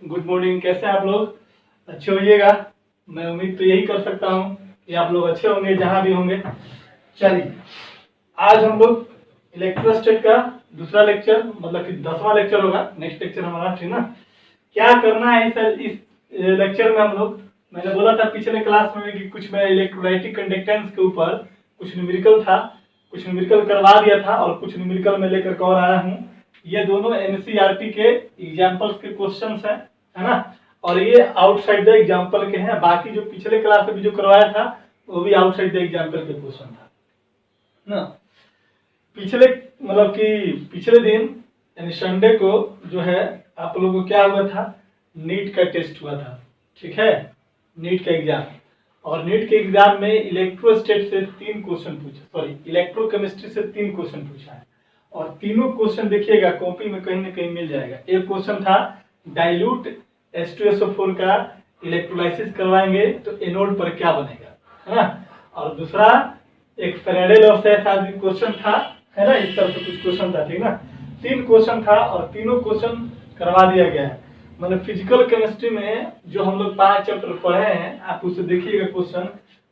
Good morning. कैसे हैं आप लोग? अच्छे होइएगा। मैं उम्मीद तो यही कर सकता हूँ कि आप लोग अच्छे होंगे जहाँ भी होंगे। चलिए, आज हम लोग इलेक्ट्रोस्टैट का दूसरा लेक्चर, मतलब कि 10वां लेक्चर होगा। नेक्स्ट लेक्चर हमारा, ठीक ना? क्या करना है इस लेक्चर में हम लोग, मैंने बोला था पिछले क्लास में कि कुछ मैं इलेक्ट्रोलाइटिक कंडक्टेंस के ऊपर कुछ न्यूमेरिकल था, कुछ न्यूमेरिकल करवा दिया था और कुछ न्यूमेरिकल में लेकर के और आया हूँ। ये दोनों एनसीईआरटी के एग्जाम्पल्स के क्वेश्चंस हैं, है ना? और ये आउटसाइड द एग्जाम्पल के हैं। बाकी जो पिछले क्लास में भी जो करवाया था वो भी आउटसाइड द एग्जाम्पल के क्वेश्चन था ना। पिछले मतलब कि पिछले दिन यानी संडे को जो है आप लोगों को क्या हुआ था, नीट का टेस्ट हुआ था, ठीक है? नीट का एग्जाम। और नीट के एग्जाम में इलेक्ट्रोस्टैट से 3 क्वेश्चन पूछा, सॉरी इलेक्ट्रोकेमिस्ट्री से 3 क्वेश्चन पूछा है। और तीनों क्वेश्चन देखिएगा कॉपी में कहीं ना कहीं मिल जाएगा। एक क्वेश्चन था डाइल्यूट H2SO4 का इलेक्ट्रोलाइसिस करवाएंगे तो एनोड पर क्या बनेगा, है ना? और दूसरा एक फेराडे लॉ से क्वेश्चन था, है ना? इस तरह से कुछ क्वेश्चन था, ठीक ना? 3 क्वेश्चन था और तीनों क्वेश्चन करवा दिया गया है। मतलब फिजिकल केमिस्ट्री में जो हम लोग 5 चैप्टर पढ़े हैं, आप उसे देखिएगा क्वेश्चन,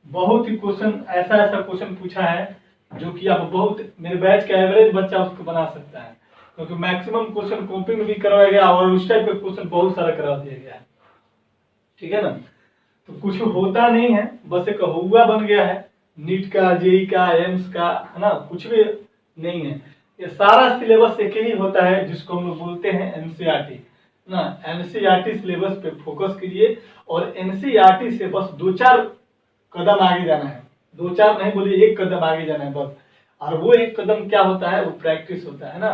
बहुत ही क्वेश्चन ऐसा क्वेश्चन पूछा है जो कि आप बहुत, मेरे बैच का एवरेज बच्चा उसको बना सकता है, क्योंकि मैक्सिमम क्वेश्चन कॉपी में भी करवाया गया और उस टाइप का क्वेश्चन बहुत सारा करवा दिया गया है, ठीक है ना? तो कुछ होता नहीं है, बस एक हुआ बन गया है। नीट का, जेई का, एम्स का, है ना? कुछ भी नहीं है। ये सारा सिलेबस एक ही होता है जिसको हम लोग बोलते हैं एनसीईआरटी ना। एनसीईआरटी सिलेबस पे फोकस कीजिए और एनसीईआरटी से बस 2-4 कदम आगे जाना है। 2-4 नहीं बोलिए, 1 कदम आगे जाना है बस। और वो 1 कदम क्या होता है, वो प्रैक्टिस होता है ना।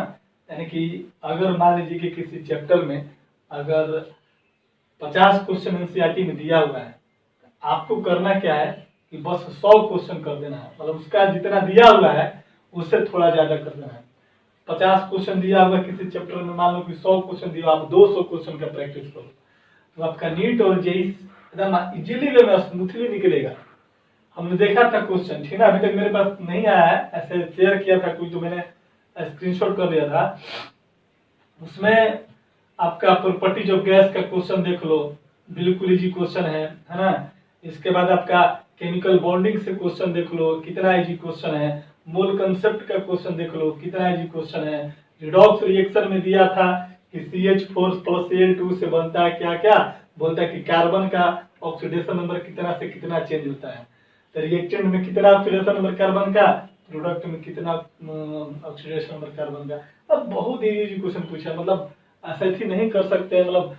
यानी कि अगर मान लीजिए कि किसी चैप्टर में अगर 50 क्वेश्चन एनसीईआरटी में दिया हुआ है, आपको करना क्या है कि बस 100 क्वेश्चन कर देना है। मतलब उसका जितना दिया हुआ है उससे थोड़ा ज्यादा कर देना है। 50 क्वेश्चन दिया हुआ किसी चैप्टर में, मान लो कि 100 क्वेश्चन दिया, आप 200 क्वेश्चन का प्रैक्टिस करो तो आपका नीट और जेई एकदम इजीली वे में स्मूथली निकलेगा। हमने देखा था क्वेश्चन, ठीक है? अभी तक मेरे पास नहीं आया है, ऐसे शेयर किया था कोई तो मैंने स्क्रीनशॉट कर लिया था। उसमें आपका प्रॉपर्टीज ऑफ गैस का क्वेश्चन देख लो, बिल्कुल इजी क्वेश्चन है ना? इसके बाद आपका केमिकल बॉन्डिंग से क्वेश्चन देख लो, कितना इजी क्वेश्चन है। मोल कंसेप्ट का क्वेश्चन देख लो, कितना इजी क्वेश्चन है। रिडॉक्स रिएक्शन में दिया था कि CH4 + Cl2 से बनता है क्या क्या, बोलता है कि कार्बन का ऑक्सीडेशन नंबर कितना से कितना चेंज होता है। तो रिएक्टेंट में कितना ऑक्सीडेशन नंबर कार्बन का, प्रोडक्ट में कितना ऑक्सीडेशन नंबर कार्बन का। अब बहुत इजी क्वेश्चन पूछा, मतलब ऐसा ही नहीं कर सकते। मतलब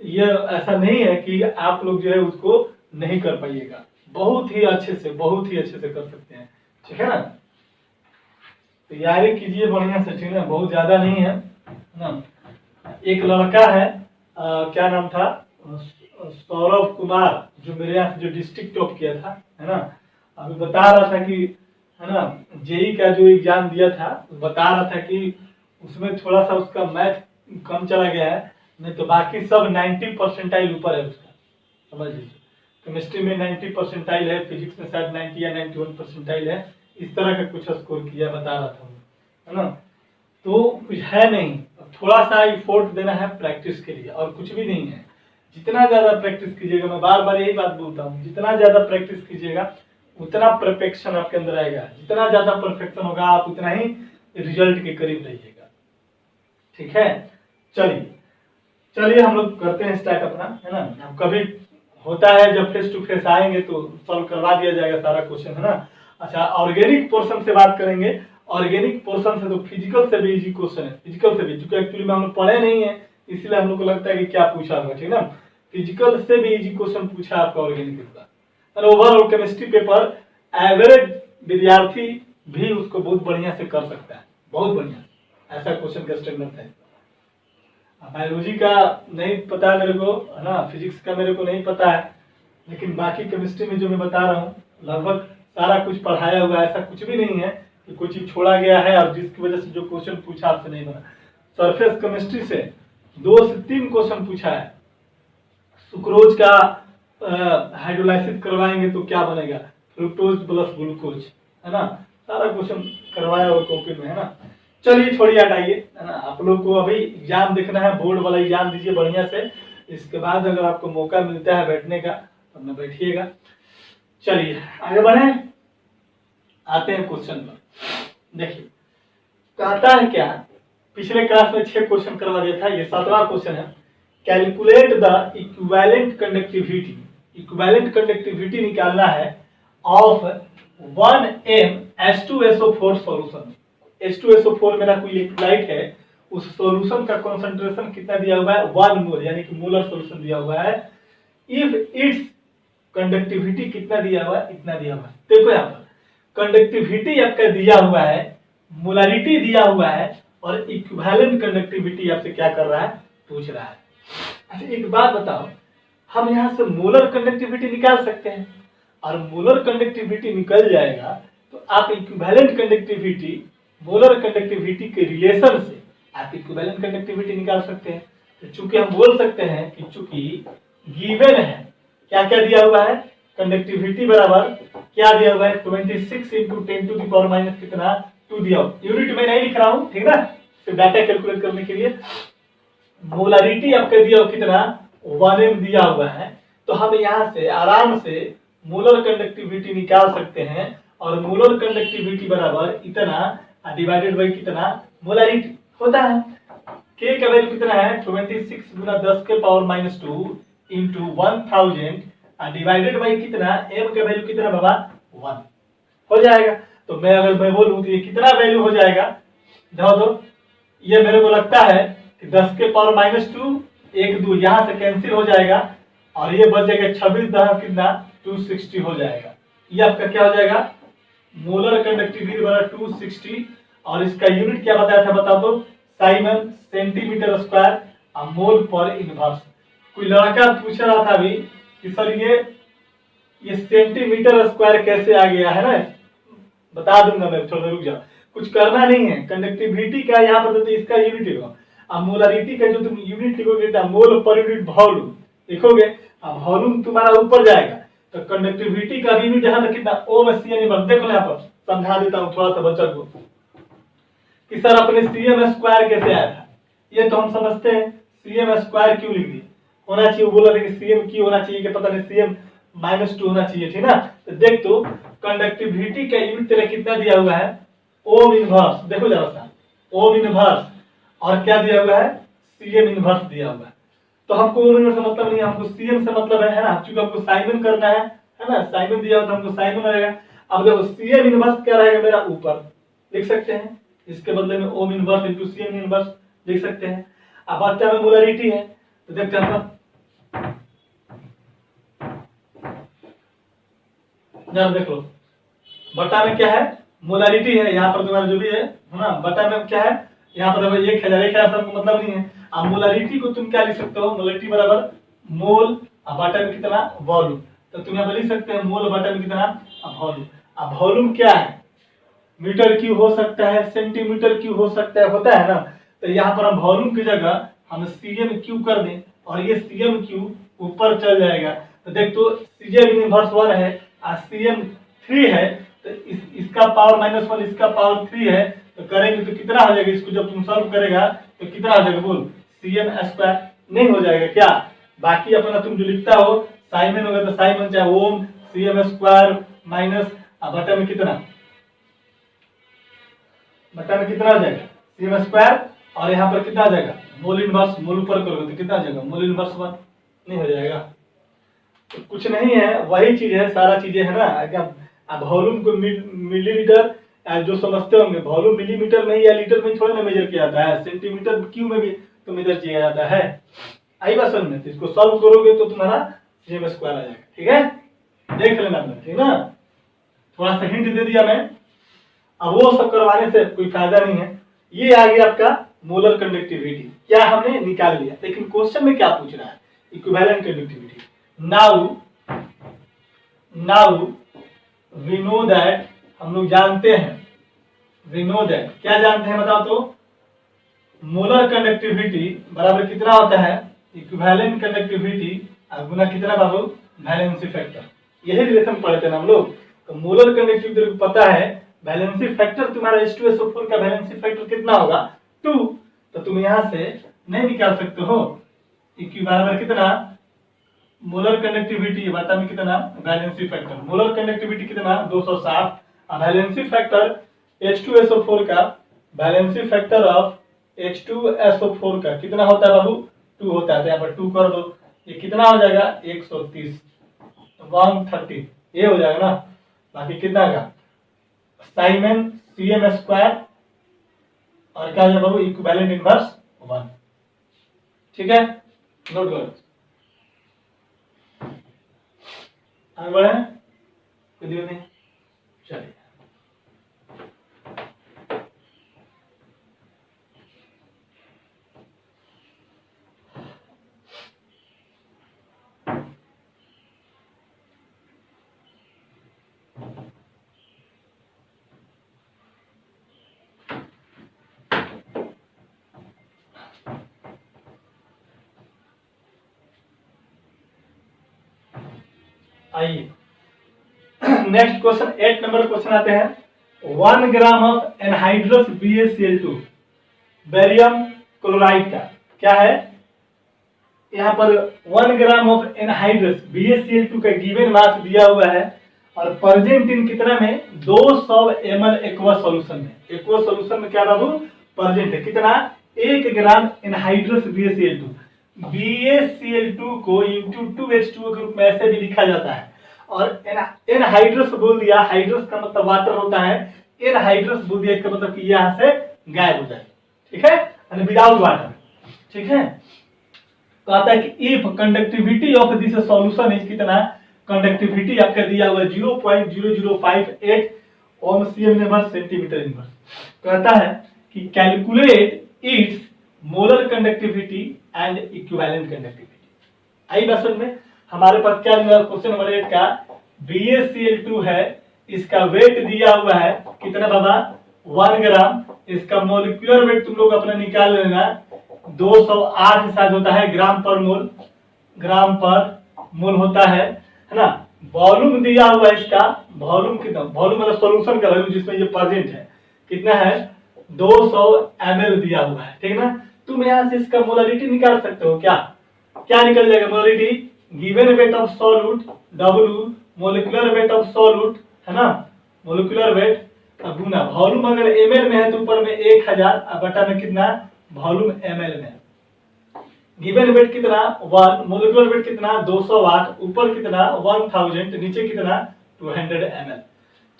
ये ऐसा नहीं है कि आप लोग जो है उसको नहीं कर पाइएगा, बहुत ही अच्छे से कर सकते हैं, ठीक है ना? तैयारी कीजिए बढ़िया से, ठीक है? बहुत ज्यादा नहीं है ना। एक लड़का है, क्या नाम था, सौरभ कुमार, जो मेरे यहाँ से जो डिस्ट्रिक्ट टॉप किया था, है ना? अभी बता रहा था कि, है ना, जेई का जो एग्जाम दिया था, बता रहा था कि उसमें थोड़ा सा उसका मैथ कम चला गया है, नहीं तो बाकी सब 90 परसेंटाइल ऊपर है उसका, समझ लीजिए। केमिस्ट्री में 90 परसेंटाइल है, फिजिक्स में शायद 90 या 91 परसेंटाइल है, इस तरह का कुछ स्कोर किया, बता रहा था, है ना? तो कुछ है नहीं, थोड़ा सा एफोर्ट देना है प्रैक्टिस के लिए, और कुछ भी नहीं है। जितना ज्यादा प्रैक्टिस कीजिएगा, मैं बार बार यही बात बोलता हूँ, जितना ज्यादा प्रैक्टिस कीजिएगा उतना परफेक्शन आपके अंदर आएगा। जितना ज्यादा परफेक्शन होगा आप उतना ही रिजल्ट के करीब रहिएगा, ठीक है? चलिए हम लोग करते हैं स्टार्ट अपना, है ना? अब कभी होता है जब फेस टू फेस आएंगे तो सॉल्व करवा दिया जाएगा सारा क्वेश्चन, है ना? अच्छा, ऑर्गेनिक पोर्शन से बात करेंगे। ऑर्गेनिक पोर्शन से तो फिजिकल से भी इजी क्वेश्चन है, फिजिकल से भी, क्योंकि एक्चुअली में हम लोग पढ़े नहीं है, इसलिए हम लोग को लगता है कि क्या पूछा होगा, ठीक है ना? फिजिकल से भी इजी क्वेश्चन पूछा आपका ऑर्गेनिक का। ओवरऑल केमिस्ट्री पेपर एवरेज विद्यार्थी भी उसको बहुत बढ़िया से कर सकता है, बहुत बढ़िया, ऐसा क्वेश्चन का स्टैंडर्ड है। बायोलॉजी का नहीं पता है मेरे को, है ना? फिजिक्स का मेरे को नहीं पता है, लेकिन बाकी केमिस्ट्री में जो मैं बता रहा हूँ लगभग सारा कुछ पढ़ाया हुआ है। ऐसा कुछ भी नहीं है कि कोई चीज छोड़ा गया है और जिसकी वजह से जो क्वेश्चन पूछा आपसे नहीं बना। सरफेस केमिस्ट्री से 2 से 3 क्वेश्चन पूछा है। सुक्रोज का हाइड्रोलाइसिस करवाएंगे तो क्या बनेगा, फ्रुक्टोज प्लस ग्लूकोज, है ना? सारा क्वेश्चन करवाया हुआ कॉपी में, है ना? चलिए थोड़ी हटाइए, है ना? आप लोग को अभी एग्जाम देखना है, बोर्ड वाला एग्जाम दीजिए बढ़िया से। इसके बाद अगर आपको मौका मिलता है बैठने का तो अपना बैठिएगा। चलिए आगे बढ़े, आते हैं क्वेश्चन पर। देखिए कहता है क्या, पिछले क्लास में 6 क्वेश्चन करवा दिया था, ये 7वां क्वेश्चन है। Calculate the equivalent conductivity, equivalent conductivity निकालना है of 1m H2SO4 solution. H2SO4 मेरा कोई इलेक्ट्रोलाइट है, उस सॉल्यूशन का कंसंट्रेशन कितना दिया हुआ है 1 मोल, यानी कि मोलर सॉल्यूशन दिया हुआ है। इफ इट्स कंडक्टिविटी कितना दिया हुआ है, इतना दिया हुआ है। देखो यहाँ पर कंडक्टिविटी आपका दिया हुआ है, मोलारिटी दिया हुआ है, और इक्विवेलेंट कंडक्टिविटी आपसे क्या कर रहा है, पूछ रहा है। अच्छा एक बात बताओ, हम यहाँ से मोलर कंडक्टिविटी निकाल सकते हैं, और मोलर कंडक्टिविटी निकल जाएगा तो आप इक्विवेलेंट कंडक्टिविटी मोलर कंडक्टिविटी के रिलेशन से आप इक्विवेलेंट कंडक्टिविटी निकाल सकते हैं। तो चूंकि हम बोल सकते हैं कि चूंकि गिवन है, क्या क्या दिया हुआ है, कंडक्टिविटी बराबर क्या दिया हुआ है 26 into 10 to the power minus कितना 2 दिया हुआ। यूनिट में नहीं लिख रहा हूँ, ठीक ना, सिर्फ डाटा कैलकुलेट करने के लिए। मोलारिटी आपका दिया हुआ कितना 1m दिया हुआ है, तो हम यहाँ से आराम से मोलर कंडक्टिविटी निकाल सकते हैं, और मोलर कंडक्टिविटी बराबर इतना डिवाइडेड बाई कितना मोलारिटी होता है। k का वैल्यू कितना है 26 गुना 10 के power minus 2 into 1000 divided by कितना m का वैल्यू कितना बाबा 1 हो जाएगा। तो अगर मैं बोलूं तो ये कितना वैल्यू हो जाएगा, देखो तो ये मेरे को लगता है कि 10 के पावर माइनस 2 1 2 यहाँ से कैंसिल हो जाएगा, और ये बच जाएगा 26 10 कितना 260 हो जाएगा। ये आपका क्या हो जाएगा, मोलर कंडक्टिविटी बराबर 260, और इसका यूनिट क्या बताया था बता दो, साइमन सेंटीमीटर स्क्वायर मोल पर इनवर्स। कोई लड़का पूछ रहा था अभी कि सर ये सेंटीमीटर स्क्वायर कैसे आ गया है ना, बता दूंगा मैं, थोड़ा रुक जाओ, कुछ करना नहीं है। कंडक्टिविटी का यहाँ पर तो इसका यूनिट लिखो, अब मोलारिटी का जो तुम यूनिट लिखोगे मोल पर यूनिट वॉल्यूम लिखोगे, अब वॉल्यूम तुम्हारा ऊपर जाएगा, तो कंडक्टिविटी का यूनिट यहाँ पर कितना ओम CM। देखो यहाँ पर समझा देता हूँ थोड़ा सा बच्चा को कि सर अपने CM स्क्वायर कैसे आया था, ये तो हम समझते हैं CM स्क्वायर क्यों लिख दिए, होना चाहिए बोला था कि CM क्यों होना चाहिए, कि पता नहीं CM -2 होना चाहिए थी ना। तो देख तो कंडक्टिविटी का यूनिट तेरा कितना दिया हुआ है ओम इनवर्स, देखो जरा सा ओम इनवर्स, और क्या दिया हुआ है CM इनवर्स दिया हुआ है। तो हमको ओम इनवर्स से मतलब नहीं, हमको CM से मतलब है ना, क्योंकि हमको साइमन करना है ना, साइमन दिया हुआ तो हमको साइमन रहेगा। अब देखो CM इनवर्स क्या रहेगा मेरा ऊपर लिख सकते हैं, इसके बदले में ohm inverse into CM inverse लिख सकते हैं। अब बच्चा में मोलारिटी है तो देखते हैं जरा देख लो, बटा में क्या है मोलारिटी है, यहाँ पर तुम्हारा जो भी है ना, बटा में क्या है यहाँ पर देखो 1000 सबको मतलब नहीं है। अब मोलारिटी को तुम क्या लिख सकते हो, मोलारिटी बराबर मोल बटा में कितना वॉल्यूम, तो तुम यहाँ पर लिख सकते हैं मोल बटा में कितना वॉल्यूम। अब वॉल्यूम क्या है, मीटर क्यूब हो सकता है, सेंटीमीटर क्यूब हो सकता है, होता है ना। तो यहाँ पर हम वॉल्यूम की जगह हम CM क्यूब कर दें, और ये CM क्यूब ऊपर चल जाएगा। तो देख तो CM इनवर्स 1 है और CM 3 है, तो इसका पावर -1 इसका पावर 3 है, तो करेंगे तो कितना हो जाएगा, इसको जब तुम सॉल्व करेगा तो कितना हो जाएगा बोल, CM स्क्वायर नहीं हो जाएगा क्या। बाकी अपना तुम जो लिखता हो साइमन होगा तो साइमन चाहे ओम CM स्क्वायर माइनस बटा में कितना, बटा में कितना आ जाएगा CM स्क्वायर, और यहाँ पर कितना आ जाएगा मोल इनवर्स, मोल ऊपर करोगे तो कितना आ जाएगा मोल इनवर्स 1 नहीं हो जाएगा। तो कुछ नहीं है, वही चीज है, सारा चीजें है ना। अब वॉल्यूम को मिलीमीटर जो समझते होंगे, वॉल्यूम मिलीमीटर में या लीटर में थोड़ा ना मेजर किया जाता है, सेंटीमीटर क्यूब में भी तो मेजर किया जाता है। आई बात समझ में, तो इसको सॉल्व करोगे तो तुम्हारा CM स्क्वायर आ जाएगा, ठीक है, देख लेना, ठीक ना, थोड़ा सा हिंट दे दिया मैं। अब वो सब करवाने से कोई फायदा नहीं है। ये आ गया आपका मोलर कंडक्टिविटी, क्या हमने निकाल लिया, लेकिन क्वेश्चन में क्या पूछ रहा है equivalent conductivity. Now we know that, हम लोग जानते हैं, वी नो दैट क्या जानते हैं बताओ तो, मोलर कंडक्टिविटी बराबर कितना होता है इक्विवेलेंट कंडक्टिविटी गुना कितना बाबू वैलेंसी फैक्टर। यही रिलेशन पढ़े थे ना हम लोग। तो मोलर कंडक्टिविटी को पता है, वैलेंसी फैक्टर तुम्हारा H2SO4 का वैलेंसी फैक्टर कितना होगा 2, तो तुम यहां से नहीं निकाल सकते हो, इक्यू बराबर कितना, मोलर कंडक्टिविटी बटा में कितना वैलेंसी फैक्टर, मोलर कंडक्टिविटी कितना 260, और वैलेंसी फैक्टर H2SO4 का, वैलेंसी फैक्टर ऑफ H2SO4 का कितना होता है बाबू, 2 होता है। तो यहाँ पर 2 कर दो, ये कितना हो जाएगा 130, 130 ये हो जाएगा ना। बाकी कितना का साइमन CM स्क्वायर और क्या हो जाएगा बाबू इक्विवेलेंट इनवर्स 1। ठीक है, नोट करो। आगे बढ़े, कोई दिक्कत नहीं, चलिए। आइए नेक्स्ट क्वेश्चन 8 नंबर क्वेश्चन आते हैं। 1 gram of anhydrous BaCl2 barium chloride का क्या है, यहाँ पर 1 ग्राम ऑफ एनहाइड्रस BaCl2 का गिवन मास दिया हुआ है और प्रेजेंट इन कितना में 200 ml एक्वा सॉल्यूशन में। एक्वा सॉल्यूशन में क्या बाबू प्रेजेंट है कितना 1 ग्राम एनहाइड्रस BaCl2। BaCl2 को इंटू 2H2O के रूप में ऐसे भी लिखा जाता है। और एनहाइड्रस बोल दिया, हाइड्रस का मतलब वाटर होता है, एनहाइड्रस बोल दिया इसका मतलब कि यहाँ से गायब हो जाए। ठीक है, यानी विदाउट वाटर। ठीक है, तो आता है कि if conductivity of this solution is कितना, कंडक्टिविटी आपका दिया हुआ 0.0058 ohm CM inverse centimetre inverse. कहता है कि calculate its molar conductivity and equivalent conductivity. आई बात समझ में, हमारे पास क्या दिया क्वेश्चन नंबर 8 का BaCl2 है, इसका वेट दिया हुआ है कितना बाबा 1 ग्राम, इसका मोलिकुलर वेट तुम लोग अपना निकाल लेना 208 शायद होता है ग्राम पर मोल, ग्राम पर मोल होता है ना। वॉल्यूम दिया हुआ है इसका, वॉल्यूम कितना, वॉल्यूम मतलब सॉल्यूशन का वैल्यू जिसमें ये प्रेजेंट है कितना है 200 ml दिया हुआ है। ठीक है ना, तुम यहाँ से इसका मोलारिटी निकाल सकते हो। क्या क्या निकल जाएगा molarity, given weight of solute W molecular weight of solute है ना, मोलिकुलर वेट गुना वॉल्यूम अगर ml में है तो ऊपर में 1000 और बटा में कितना वॉल्यूम ml में। गिवन वेट कितना 1, मोलिकुलर वेट कितना 208, ऊपर कितना 1000, नीचे कितना 200 ml।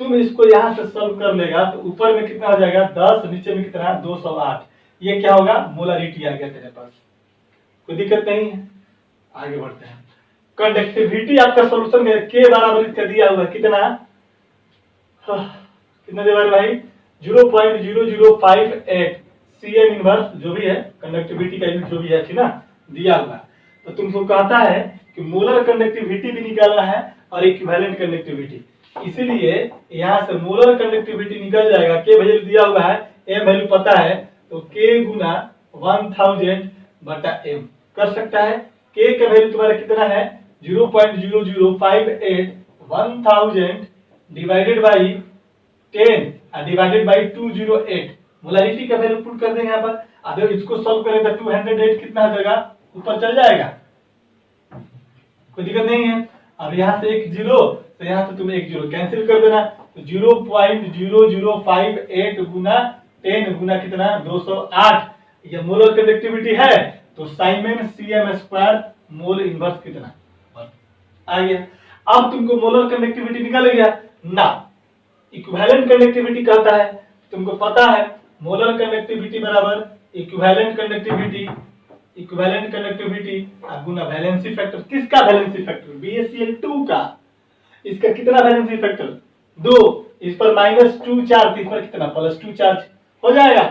तुम इसको यहाँ से सॉल्व कर लेगा तो ऊपर में कितना हो जाएगा 10, नीचे में कितना 208। ये क्या होगा मोलारिटी आ गया तेरे पास, कोई दिक्कत नहीं है। आगे बढ़ते हैं, कंडक्टिविटी आपका सॉल्यूशन में के बराबर इसका दिया हुआ कितना, कितना दिया भाई 0.0058 CM इनवर्स जो भी है कंडक्टिविटी का यूनिट जो भी है ठीक ना दिया हुआ। तो तुमको कहता है कि मोलर कंडक्टिविटी भी निकालना है और इक्विवेलेंट कंडक्टिविटी, इसीलिए यहाँ से मोलर कंडक्टिविटी निकल जाएगा, के वैल्यू दिया हुआ है, एम वैल्यू पता है तो के गुना 1000 बटा एम कर सकता है। के का वैल्यू तुम्हारा कितना है 0.0058 1000 divided by 10 divided by 208 molarity का वैल्यू पुट कर देंगे यहाँ पर। अब इसको सॉल्व करें तो 208 कितना हो जाएगा ऊपर चल जाएगा, कोई दिक्कत नहीं है। अब यहाँ से एक जीरो तो यहाँ से तुम्हें एक जीरो कैंसिल कर देना, तो 0.0058 गुना 10 गुना कितना 208 ये मोलर कंडक्टिविटी है, तो Simon CM square mole inverse कितना आ गया। अब तुमको मोलर कंडक्टिविटी निकल गया ना, इक्विवेलेंट कंडक्टिविटी कहता है, तुमको पता है मोलर कंडक्टिविटी बराबर इक्विवेलेंट कंडक्टिविटी, इक्विवेलेंट कंडक्टिविटी गुना वैलेंसी फैक्टर। किसका वैलेंसी फैक्टर BaCl2 का, इसका कितना वैलेंसी फैक्टर 2, इस पर -2 चार्ज, इस पर कितना +2 चार्ज हो जाएगा।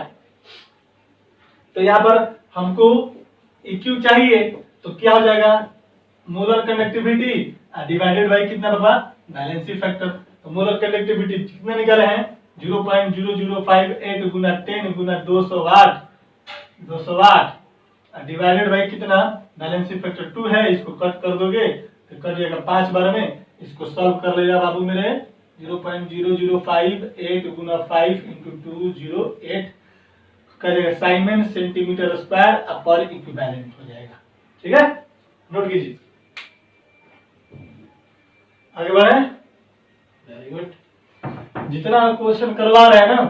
तो यहाँ पर हमको EQ चाहिए तो क्या हो जाएगा मोलर कंडक्टिविटी डिवाइडेड बाय कितना बाबा वैलेंसी फैक्टर। तो मोलर कंडक्टिविटी कितना निकाले हैं 0.0058 गुना 10 गुना 208 डिवाइडेड बाय कितना वैलेंसी फैक्टर 2 है, इसको कट कर दोगे तो कट जाएगा 5 बार में, इसको सॉल्व कर लेगा बाबू मेरे 0.0058 गुना 5 × 208 का जाएगा साइमन सेंटीमीटर स्क्वायर पर इक्विवेलेंट हो जाएगा। ठीक है, नोट कीजिए, आगे बढ़े। Very good. जितना क्वेश्चन करवा रहे हैं ना,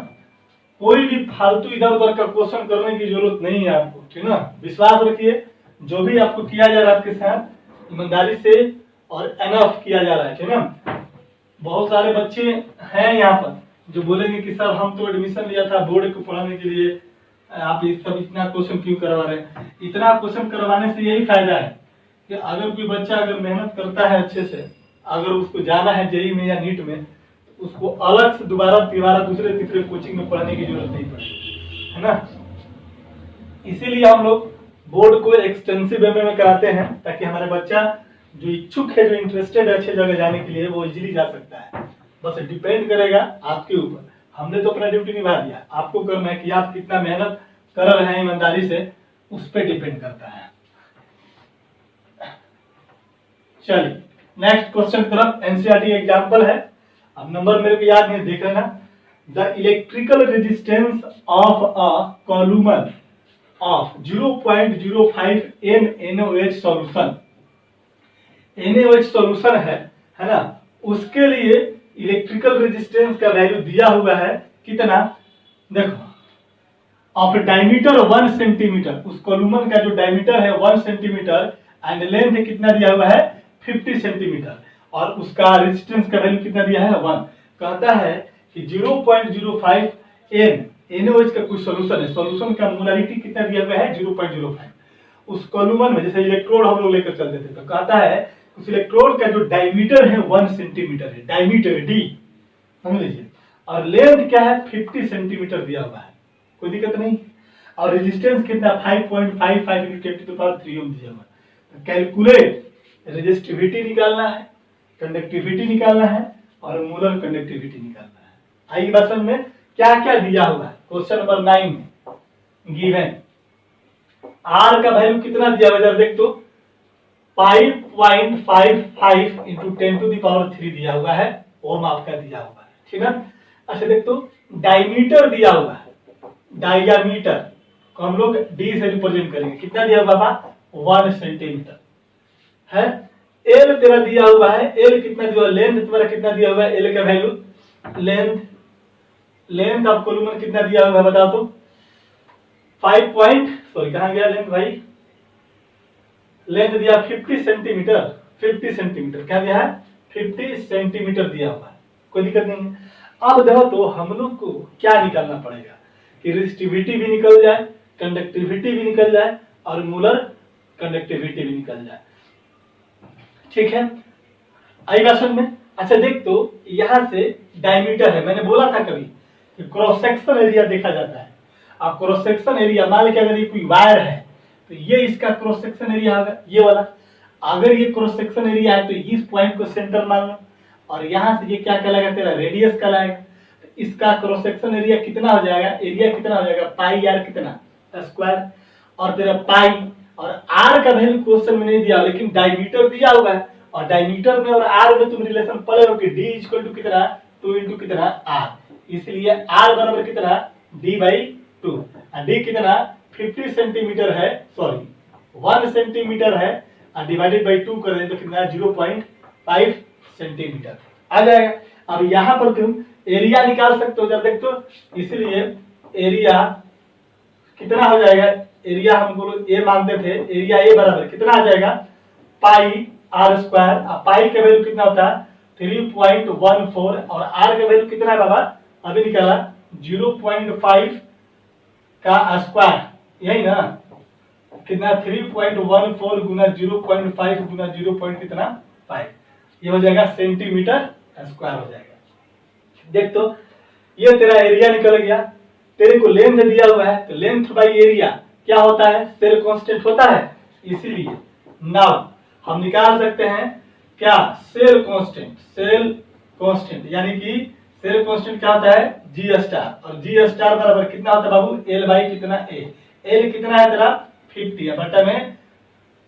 कोई भी फालतू इधर उधर का क्वेश्चन करने की जरूरत नहीं है आपको, ठीक ना। विश्वास रखिए, जो भी आपको किया जा रहा है आपके साथ ईमानदारी से और एनफ किया जा रहा है, ठीक ना। बहुत सारे बच्चे हैं यहाँ पर जो बोलेंगे कि सर हम तो एडमिशन लिया था बोर्ड को पढ़ाने के लिए, आप ये सब इतना क्वेश्चन क्यों करवा रहे हैं। इतना क्वेश्चन करवाने से यही फायदा है कि अगर कोई बच्चा अगर मेहनत करता है अच्छे से, अगर उसको जाना है जेई में या नीट में, तो उसको अलग से दोबारा दूसरे तीसरे कोचिंग में पढ़ने की जरूरत नहीं पड़ेगी, है ना। इसीलिए हम लोग बोर्ड को एक्सटेंसिव वे में कराते हैं, ताकि हमारे बच्चा जो इच्छुक है, जो इंटरेस्टेड है अच्छे जगह जाने के लिए, वो इजीली जा सकता है। बस डिपेंड करेगा आपके ऊपर। हमने तो अपना ड्यूटी निभा दिया, आपको करना है कि आप कितना मेहनत कर रहे हैं ईमानदारी से, उस पर डिपेंड करता है। चलिए नेक्स्ट क्वेश्चन की तरफ। एनसीईआरटी एग्जांपल है, अब नंबर मेरे को याद नहीं, देख लेना। The electrical resistance of a column of 0.05 m NaOH solution, NaOH solution है ना, उसके लिए इलेक्ट्रिकल रेजिस्टेंस का वैल्यू दिया हुआ है कितना, देखो, ऑफ डायमीटर 1 सेंटीमीटर, उस कॉलुमन का जो डायमीटर है 1 सेंटीमीटर एंड लेंथ कितना दिया हुआ है 50 सेंटीमीटर, और उसका रेजिस्टेंस का वैल्यू कितना दिया है 1। कहता है कि 0.05 n NaOH का कोई सॉल्यूशन है, सॉल्यूशन का मोलारिटी कितना दिया हुआ है 0.05। उस कॉलुमन में जैसे इलेक्ट्रोड हम लोग लेकर चलते थे, तो कहता है उस इलेक्ट्रोड का जो डायमीटर है 1 सेंटीमीटर है, डायमीटर डी, समझ लीजिए, और लेंथ क्या है 50 सेंटीमीटर दिया हुआ है, कोई दिक्कत नहीं। और रेजिस्टेंस कितना 5.55 × 10⁻³ ओम दिया हुआ है। कैलकुलेट रेजिस्टिविटी निकालना है, कंडक्टिविटी निकालना है और मोलर कंडक्टिविटी निकालना है। आइए बात समझ में क्या क्या दिया हुआ है। क्वेश्चन नंबर 9 में गिवन आर का वैल्यू कितना दिया हुआ है, देख तो 5.55 × 10⁻³ दिया हुआ है, ओम आपका दिया हुआ है, ठीक है। अच्छा देख तो डायमीटर दिया हुआ है, डायमीटर को हम लोग डी से रिप्रेजेंट करेंगे, कितना दिया हुआ बाबा 1 सेंटीमीटर है। एल तेरा दिया हुआ है, एल कितना दिया हुआ, लेंथ तुम्हारा कितना दिया हुआ है, एल का वैल्यू, लेंथ ऑफ कॉलुमन कितना दिया हुआ है बताओ तो, 5 कहां गया लेंथ भाई, लेंथ दिया 50 सेंटीमीटर, 50 सेंटीमीटर क्या दिया है 50 सेंटीमीटर दिया हुआ है, कोई दिक्कत नहीं है। अब देखो तो हम लोग को क्या निकालना पड़ेगा कि रेजिस्टिविटी भी निकल जाए, कंडक्टिविटी भी निकल जाए और मोलर कंडक्टिविटी भी निकल जाए, ठीक है। आई बात समझ में। अच्छा देख तो यहां से डायमीटर है, मैंने बोला था कभी कि क्रॉस सेक्शन एरिया देखा जाता है। अब क्रॉस सेक्शन एरिया मान लीजिए अगर ये कोई वायर है तो ये इसका क्रॉस सेक्शन एरिया होगा, ये वाला। अगर ये क्रॉस सेक्शन एरिया है तो इस पॉइंट को सेंटर मान लो, और यहां से ये क्या कहलाएगा तेरा रेडियस कहलाएगा। तो इसका क्रॉस सेक्शन एरिया कितना हो जाएगा, एरिया कितना हो जाएगा पाई आर कितना स्क्वायर, और तेरा पाई और आर का वैल्यू क्वेश्चन में नहीं दिया, लेकिन डायमीटर दिया हुआ है, और डायमीटर में और आर में तुम रिलेशन पढ़े हो कि d = कितना 2 × कितना r, इसलिए r बराबर कितना d/2, और d कितना 50 सेंटीमीटर है, सॉरी 1 सेंटीमीटर है, और डिवाइडेड बाय 2 कर दें तो कितना 0.5 सेंटीमीटर आ जाएगा। अब यहाँ पर तुम एरिया निकाल सकते हो, जब देख तो, इसलिए एरिया कितना हो जाएगा, एरिया हम लोग ए मानते थे, एरिया ए बराबर कितना आ जाएगा पाई आर स्क्वायर। पाई का वैल्यू कितना होता है 3.14, और आर का वैल्यू कितना है बाबा अभी निकाला 0.5 का स्क्वायर, यही ना, कितना 3.14 गुना 0.5 गुना 0. कितना 5, ये हो जाएगा सेंटीमीटर स्क्वायर हो जाएगा। देख तो ये तेरा एरिया निकल गया। तेरे को लेंथ दिया हुआ है तो लेंथ बाई एरिया क्या होता है, सेल कांस्टेंट होता है, इसीलिए नाउ हम निकाल सकते हैं क्या सेल कांस्टेंट, यानी कि सेल कांस्टेंट क्या होता है जी स्टार, और जी स्टार बराबर कितना होता है बाबू एल बाई कितना ए, एल कितना है तेरा 50 है, बटा में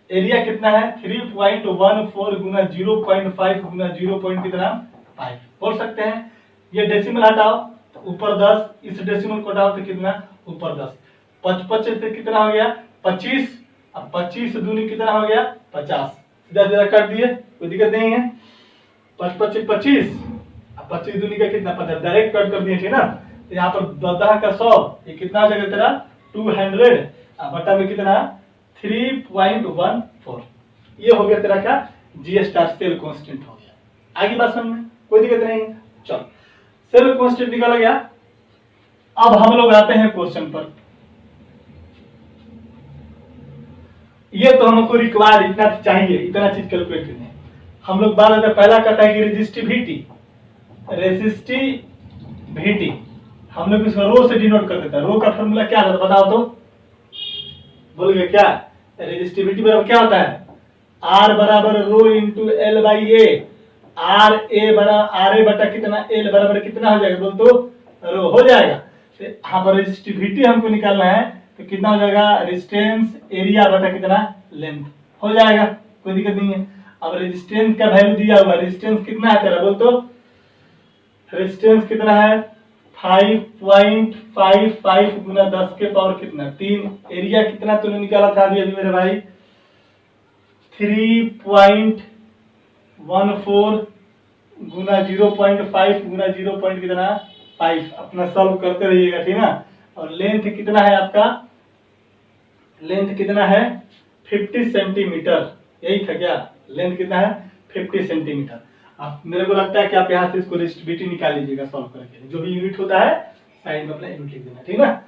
एरिया कितना है 3.14 गुना 0.5 गुना 0. कितना 5 बोल सकते हैं। ये डेसिमल हटाओ तो ऊपर 10, इस डेसिमल को हटाओ तो कितना ऊपर 10, 55 से कितना हो गया 25, अब 25 दूनी कितना हो गया 50, सीधा सीधा काट दिए, कोई दिक्कत नहीं है। 5 25 25, अब 25 दूनी का कितना 50, डायरेक्ट कट कर दिए थे ना। तो यहाँ पर 10 का 100, ये कितना हो जाएगा तेरा 200, बटा में कितना 3.14, ये हो गया तेरा क्या जी स्टार सेल कांस्टेंट हो गया। आगे बात समझ में, कोई दिक्कत नहीं है। चलो सेल कांस्टेंट निकाला गया। अब हम लोग आते हैं क्वेश्चन पर। ये तो हमको रिक्वायर्ड इतना चाहिए, इतना चीज कैलकुलेट करने। हम लोग बात करते पहला कहता है कि रेजिस्टिविटी हम लोग इसको रो से डिनोट कर देता है। रो का फॉर्मूला क्या था बताओ तो, बोलोगे क्या? रेजिस्टिविटी बराबर क्या होता है? आर बराबर rho into L by A. R A बटा कितना एल बराबर कितना हो जाएगा बोल तो रो हो जाएगा। तो यहाँ पर रेजिस्टिविटी हमको निकालना है, तो कितना हो जाएगा रेजिस्टेंस एरिया बटा कितना लेंथ हो जाएगा, कोई दिक्कत नहीं है। अब रेजिस्टेंस का वैल्यू दिया हुआ, रेजिस्टेंस कितना है तेरा बोल तो, रेजिस्टेंस कितना है 5.55 गुना 10 के पावर कितना 3। एरिया कितना तूने निकाला था अभी मेरे भाई 3.14 गुना 0.5 गुना 0. कितना 5। अपना सॉल्व करते रहिएगा ठीक ना। और लेंथ कितना है आपका, लेंथ कितना है 50 सेंटीमीटर, यही था क्या? लेंथ कितना है 50 सेंटीमीटर। अब मेरे को लगता है कि आप यहाँ से इसको रेजिस्टिविटी निकाल लीजिएगा सॉल्व करके। जो भी यूनिट होता है साइड में अपना यूनिट लिख देना ठीक ना।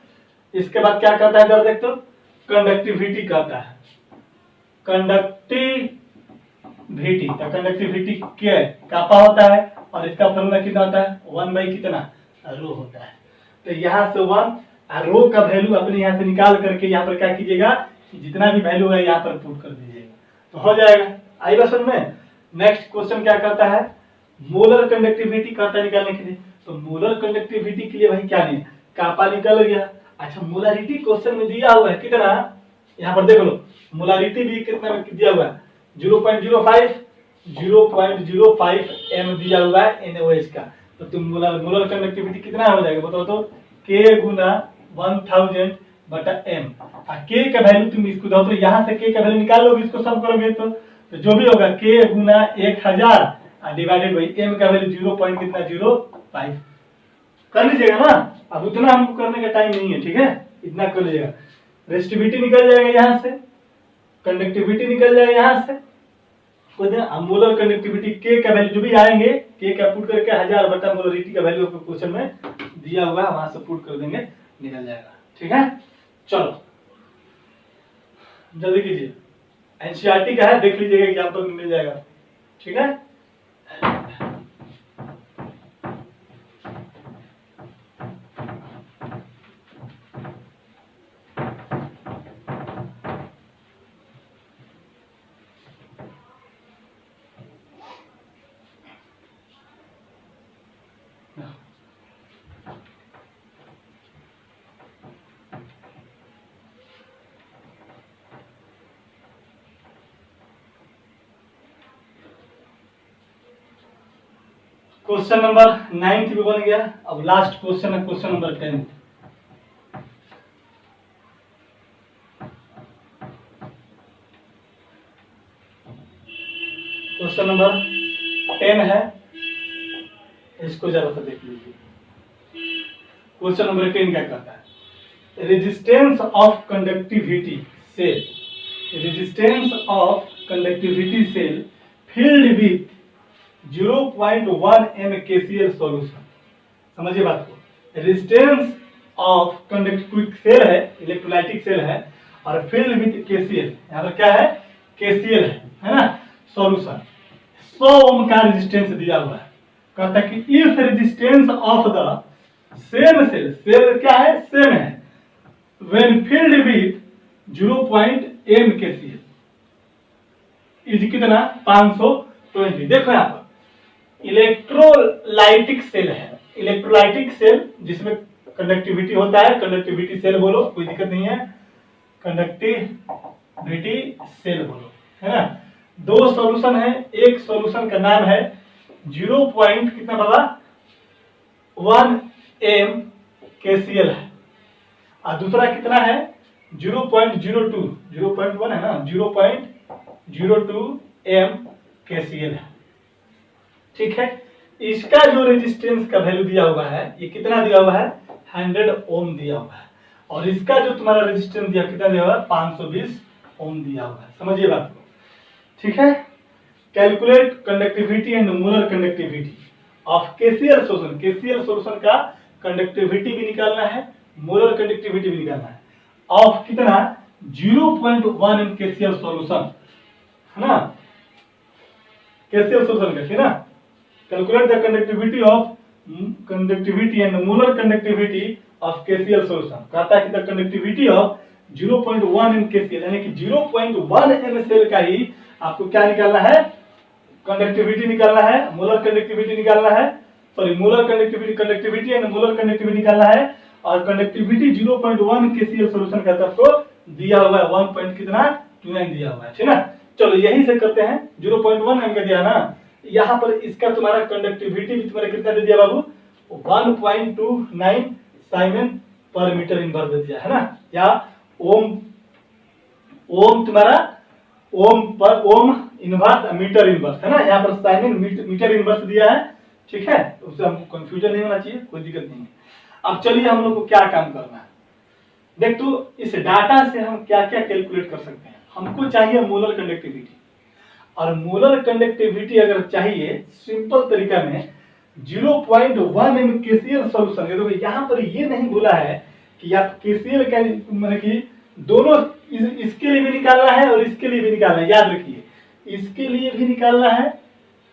इसके बाद क्या कहता है जरा देख तो, कंडक्टिविटी कहता है। कंडक्टिविटी, तो कंडक्टिविटी क्या है कापा होता है, और इसका फॉर्मूला कितना होता है 1 बाई कितना रो होता है। तो यहाँ से 1 रो का वैल्यू अपने यहाँ से निकाल करके यहाँ पर क्या कीजिएगा, जितना भी वैल्यू है यहाँ पर पुट कर दीजिएगा तो हो जाएगा। आई बात समझ में। नेक्स्ट क्वेश्चन क्या करता है, मोलर कंडक्टिविटी कहता है निकालने के लिए। तो मोलर कंडक्टिविटी के लिए भाई क्या नहीं, कापा निकल गया। अच्छा मोलारिटी क्वेश्चन में दिया हुआ है कितना, यहाँ पर देख लो मोलारिटी भी कितना दिया हुआ है 0.05 m दिया हुआ है NaOH का। तो तुम मोलर कंडक्टिविटी कितना हो जाएगा बताओ तो, K गुना 1000 बटा m। K का वैल्यू तुम इसको दो तो यहाँ से K का वैल्यू निकाल लोगे, इसको सम करोगे तो जो भी होगा K Guna 1000 divided by m का वैल्यू 0.05 कर लीजिएगा ना। अब उतना हमको करने का टाइम नहीं है ठीक है, इतना कर लीजिएगा। रेजिस्टिविटी निकल जाएगा यहाँ से, कंडक्टिविटी निकल जाएगा यहाँ से, मोलर कंडक्टिविटी K का वैल्यू जो भी आएंगे K का पुट करके 1000 बटा मोलरिटी का वैल्यू आपको क्वेश्चन में दिया हुआ है, वहां से पुट कर देंगे निकल जाएगा ठीक है। चलो जल्दी कीजिए, एनसीईआरटी का है देख लीजिएगा एग्जाम्पल में मिल जाएगा ठीक है। क्वेश्चन नंबर 9 भी बन गया। अब लास्ट क्वेश्चन है क्वेश्चन नंबर 10। क्वेश्चन नंबर 10 है, इसको जरा सा देख लीजिए। क्वेश्चन नंबर 10 क्या कहता है, resistance of conductivity cell, resistance of conductivity cell filled with 0.1 m KCl solution. समझिए बात को, रेजिस्टेंस ऑफ कंडक्टिव सेल है, इलेक्ट्रोलाइटिक सेल है, और फील्ड विथ KCl, यहाँ पर क्या है KCl है ना सॉल्यूशन। 100 ओम का रेजिस्टेंस दिया हुआ है। कहता है कि if resistance of the same cell, cell क्या है सेम है, when filled with 0.m KCl is कितना 520। देखो यहाँ पर इलेक्ट्रोलाइटिक सेल है, इलेक्ट्रोलाइटिक सेल जिसमें कंडक्टिविटी होता है, कंडक्टिविटी सेल बोलो कोई दिक्कत नहीं है, कंडक्टिविटी सेल बोलो है ना। 2 सॉल्यूशन है, एक सॉल्यूशन का नाम है 0. कितना बाबा 1 m KCl है, और दूसरा कितना है 0.02 0.1 है ना, 0.02 एम KCl है। ठीक है, इसका जो रेजिस्टेंस का वैल्यू दिया हुआ है, ये कितना दिया हुआ है, 100 ओम दिया हुआ है। और इसका जो तुम्हारा रेजिस्टेंस दिया कितना दिया हुआ है, 520 ओम दिया हुआ है। समझिए बात को। ठीक है, calculate conductivity and molar conductivity of KCl solution. KCl solution का कंडक्टिविटी भी निकालना है, मोलर कंडक्टिविटी भी निकालना है। ऑफ कितना, 0.1 एम KCl सॉल्यूशन है ना, KCl सॉल्यूशन का, ठीक है ना। Calculate the conductivity and molar conductivity of KCl solution. कहता है कि the conductivity of 0.1 M KCl, यानी कि 0.1 mSl का ही आपको क्या निकालना है, कंडक्टिविटी निकालना है, मोलर कंडक्टिविटी निकालना है, sorry molar conductivity and molar conductivity निकालना है। और कंडक्टिविटी 0.1 KCl सॉल्यूशन का आपको दिया हुआ है 1 पॉइंट कितना 29 दिया हुआ है, ठीक है ना। चलो यही से करते हैं, 0.1 एम का दिया ना, यहाँ पर इसका तुम्हारा कंडक्टिविटी भी तुम्हारा कितना दे दिया बाबू, 1.29 साइमन पर मीटर इनवर्स दे दिया है ना, या ओम तुम्हारा ओम पर ओम इनवर्स मीटर इनवर्स है ना, यहाँ पर साइमन मीटर इनवर्स दिया है। ठीक है, उससे हमको कंफ्यूजन नहीं होना चाहिए, कोई दिक्कत नहीं है। अब चलिए हम लोग को क्या काम करना है, देख तो इस डाटा से हम क्या क्या कैलकुलेट कर सकते हैं। हमको चाहिए मोलर कंडक्टिविटी, और मोलर कंडक्टिविटी अगर चाहिए सिंपल तरीका में 0.1 एम KCl सॉल्यूशन। देखो यहाँ पर ये नहीं बोला है कि आप KCl का मतलब कि दोनों इसके लिए भी निकालना है और इसके लिए भी निकालना है। याद रखिए, इसके लिए भी निकालना है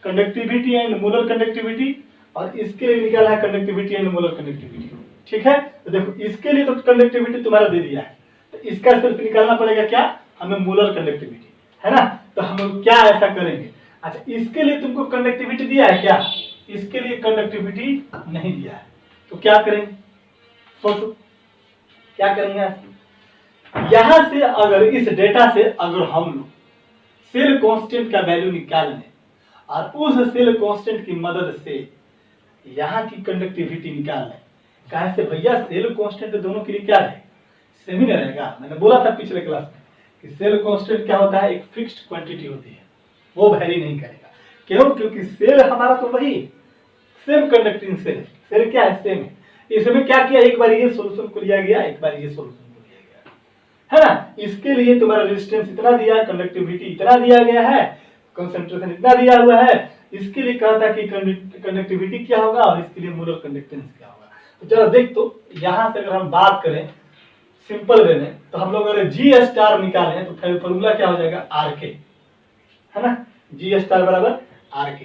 कंडक्टिविटी एंड मोलर कंडक्टिविटी, और इसके लिए निकालना है कंडक्टिविटी एंड मोलर कंडक्टिविटी। ठीक है, तो देखो इसके लिए तो कंडक्टिविटी तुम्हारा दे दिया है, तो इसका सिर्फ निकालना पड़ेगा क्या, हमें मोलर कंडक्टिविटी, है ना। तो हम क्या ऐसा करेंगे, अच्छा इसके लिए तुमको कंडक्टिविटी दिया है क्या, इसके लिए कंडक्टिविटी नहीं दिया है, तो क्या करेंगे, सोचो क्या करेंगे। यहां से अगर इस डेटा से अगर हम लोग सेल कांस्टेंट का वैल्यू निकाल लें और उस सेल कांस्टेंट की मदद से यहाँ की कंडक्टिविटी निकाल लें, कहा से भैया सेल कांस्टेंट दोनों के लिए क्या है, सेम ही रहेगा। मैंने बोला था पिछले क्लास में कि सेल कांस्टेंट क्या होता है, एक फिक्स्ड क्वांटिटी होती है, वो वैरी नहीं करेगा। क्यों, क्योंकि सेल हमारा तो वही सेम कंडक्टिंग सेल, सेल क्या है, सेम है। इसमें क्या किया, एक बार ये सॉल्यूशन को लिया गया, एक बार ये सॉल्यूशन को लिया गया, है ना। इसके लिए तुम्हारा रेजिस्टेंस इतना दिया, कंडक्टिविटी इतना दिया गया है, कंसंट्रेशन इतना दिया हुआ है। इसके लिए कहा था कि कंडक्टिविटी क्या होगा और इसके लिए मोलर कंडक्टेंस क्या होगा। तो चलो देख, तो यहां से अगर हम बात करें सिंपल वे में, तो हम लोग अगर जी स्टार निकालें तो फिर फॉर्मूला क्या हो जाएगा, आर के, है ना, जी स्टार बराबर आर के,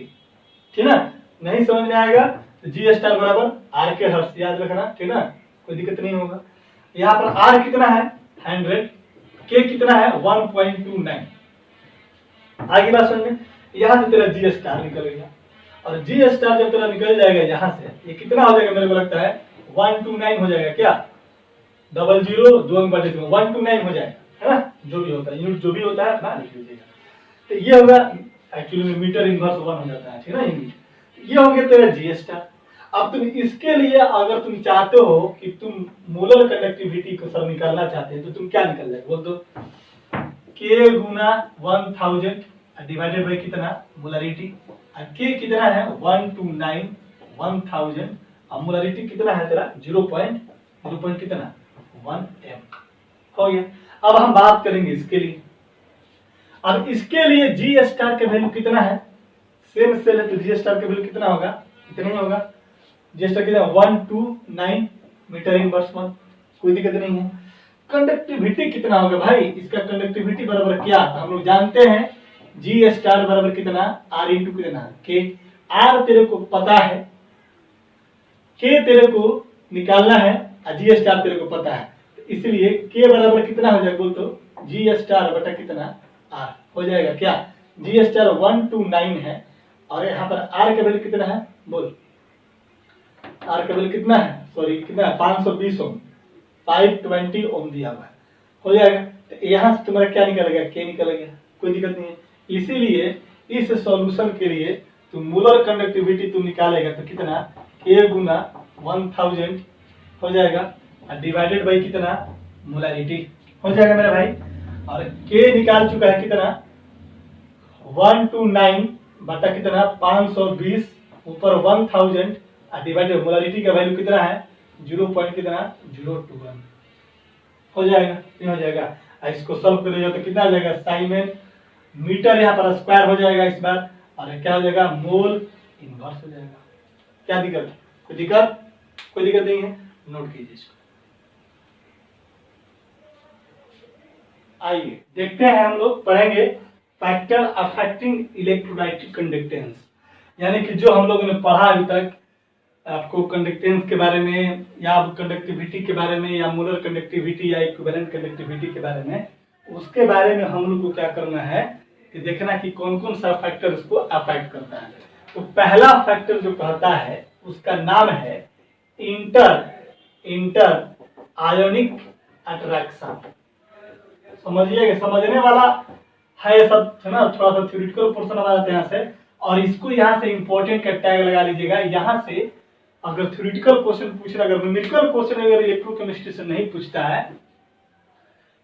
ठीक ना। नहीं समझ में आएगा तो जी स्टार बराबर आर के हर्ट्ज याद रखना, ठीक ना, कोई दिक्कत नहीं होगा। यहाँ पर आर कितना है 100, के कितना है 1.29। आगे बात समझ में, यहाँ से तेरा जी स्टार निकल गया, और जी स्टार जब तेरा निकल जाएगा यहाँ से, ये कितना हो जाएगा, मेरे को लगता है 129 हो जाएगा, क्या 00 2 अंक बटे 129 हो जाएगा, है ना। जो भी होता है यूनिट जो भी होता है अपना लिख लीजिएगा। तो ये होगा एक्चुअली में मीटर इनवर्स 1 हो जाता है, ठीक है ना। ये हो गया तेरा जी स्टार। अब तुम इसके लिए अगर तुम चाहते हो कि तुम मोलर कंडक्टिविटी को सब निकालना चाहते हैं, तो तुम क्या निकल जाएगा, बोल दो, के गुना 1000 डिवाइडेड बाय कितना मोलरिटी, और के कितना है 129 1000, और मोलरिटी कितना है तेरा 0 कितना 1 एम हो गया। अब हम बात करेंगे इसके लिए। अब इसके लिए जी स्टार का वैल्यू कितना है, सेम सेल है तो जी स्टार का वैल्यू कितना होगा, इतना ही होगा। जी स्टार कितना 129 मीटर इनवर्स 1, कोई दिक्कत नहीं है। कंडक्टिविटी कितना होगा भाई, इसका कंडक्टिविटी बराबर क्या, हम लोग जानते हैं जी स्टार बराबर कितना आर इंटू कितना के। आर तेरे को पता है, के तेरे को निकालना है, और जी स्टार तेरे को पता है, तो इसलिए के बराबर कितना हो जाएगा, बोल तो जी स्टार बटा कितना आर हो जाएगा, क्या जी स्टार 129 है, और यहाँ पर आर का वैल्यू कितना है, बोल आर का वैल्यू कितना है, सॉरी कितना है 520 ओम, 520 ओम दिया हुआ है, हो जाएगा। तो यहाँ से तुम्हारा क्या निकलेगा, के निकलेगा, कोई दिक्कत नहीं है। इसीलिए इस सॉल्यूशन के लिए तुम मोलर कंडक्टिविटी तुम निकालेगा तो कितना के गुना 1000 हो जाएगा, और डिवाइडेड बाई कितना मोलरिटी हो जाएगा मेरे भाई। और के निकाल चुका है कितना 129 बटा कितना 520 ऊपर 1000 डिवाइडेड मोलारिटी का वैल्यू कितना है 0.021 हो जाएगा। ये हो जाएगा। इसको सॉल्व करेगा तो कितना आ जाएगा साइमेन मीटर यहाँ पर स्क्वायर हो जाएगा इस बार और क्या हो जाएगा मोल इनवर्स हो जाएगा। क्या दिक्कत है? कोई दिक्कत नहीं है। नोट कीजिए इसको। आइए देखते हैं हम लोग पढ़ेंगे फैक्टर अफेक्टिंग इलेक्ट्रोलाइटिक कंडक्टेंस, यानी कि जो हम लोगों ने पढ़ा अभी तक आपको कंडक्टेंस के बारे में या कंडक्टिविटी के बारे में या मोलर कंडक्टिविटी या इक्विवेलेंट कंडक्टिविटी के बारे में, उसके बारे में हम लोग को क्या करना है कि देखना कि कौन कौन सा फैक्टर इसको अफेक्ट करता है। तो पहला फैक्टर जो कहता है उसका नाम है इंटर आयोनिक अट्रैक्शन। समझिएगा, समझने वाला है सब है ना, थोड़ा सा थ्योरेटिकल पोर्शन आ जाते हैं यहाँ से। और इसको यहाँ से इंपॉर्टेंट का टैग लगा लीजिएगा। यहाँ से अगर थ्योरेटिकल क्वेश्चन पूछ रहा, अगर न्यूमेरिकल क्वेश्चन अगर इलेक्ट्रोकेमिस्ट्री से नहीं पूछता है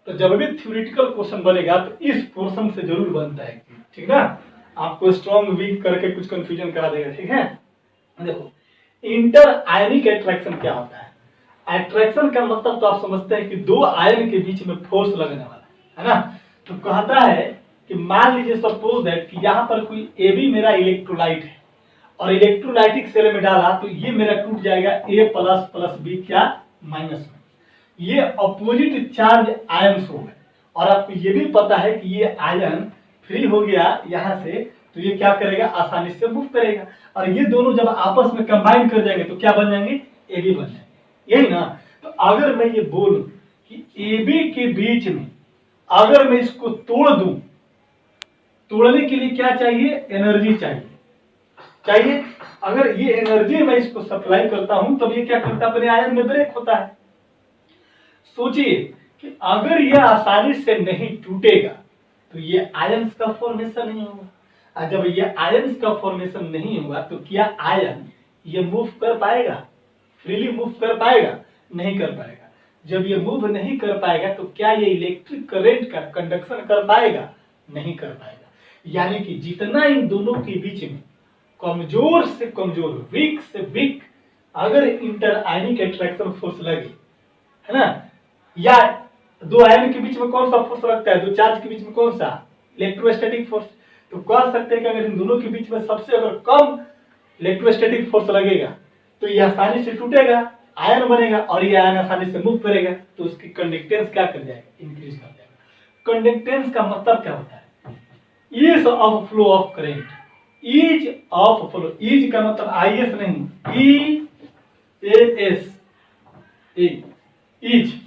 तो जब भी थ्योरेटिकल क्वेश्चन बनेगा तो इस पोर्शन से जरूर बनता है, ठीक ना। आपको स्ट्रॉन्ग वीक करके कुछ कंफ्यूजन करा देगा, ठीक है। देखो इंटर आयनिक अट्रैक्शन क्या होता है। अट्रैक्शन का मतलब तो आप समझते हैं कि दो आयन के बीच में फोर्स लगने वाला है ना। तो कहता है कि मान लीजिए सपोज दैट कि यहाँ पर कोई ए बी मेरा इलेक्ट्रोलाइट है और इलेक्ट्रोलाइटिक सेल में डाला तो ये मेरा टूट जाएगा ए प्लस प्लस बी क्या माइनस में। ये अपोजिट चार्ज आयन्स हो गए और आपको ये भी पता है कि ये आयन फ्री हो गया यहाँ से तो ये क्या करेगा आसानी से मूव करेगा और ये दोनों जब आपस में कंबाइन कर जाएंगे तो क्या बन जाएंगे ए बी बन जाएंगे, यही ना। तो अगर मैं ये बोलूं कि ए बी के बीच में अगर मैं इसको तोड़ दूं, तोड़ने के लिए क्या चाहिए एनर्जी चाहिए। अगर ये एनर्जी मैं इसको सप्लाई करता हूं तब ये क्या करता है अपने आयन में ब्रेक होता है। सोचिए कि अगर ये आसानी से नहीं टूटेगा तो ये आयन्स का फॉर्मेशन नहीं होगा और जब ये आयन्स का फॉर्मेशन नहीं होगा तो क्या आयन ये मूव कर पाएगा, फ्रीली मूव कर पाएगा? नहीं कर पाएगा। जब ये मूव नहीं कर पाएगा तो क्या ये इलेक्ट्रिक करंट का कंडक्शन कर पाएगा? नहीं कर पाएगा। यानी कि जितना इन दोनों के बीच में कमजोर से कमजोर, वीक से वीक अगर इंटर आयनिक अट्रैक्शन फोर्स लगे, है ना, या दो आयन के बीच में कौन सा फोर्स लगता है, दो चार्ज के बीच में कौन सा, इलेक्ट्रोस्टैटिक फोर्स। तो कह सकते हैं कि अगर इन दोनों के बीच में सबसे अगर कम इलेक्ट्रोस्टैटिक फोर्स लगेगा तो ये आसानी से टूटेगा, आयन बनेगा और ये आयन आसानी से मूव करेगा तो उसकी कंडक्टेंस क्या कर जाएगा, इंक्रीज कर जाएगा। कंडक्टेंस का मतलब क्या होता है? Ease of flow of current. Ease of flow, ease का मतलब आई एस नहीं, E A S, ease.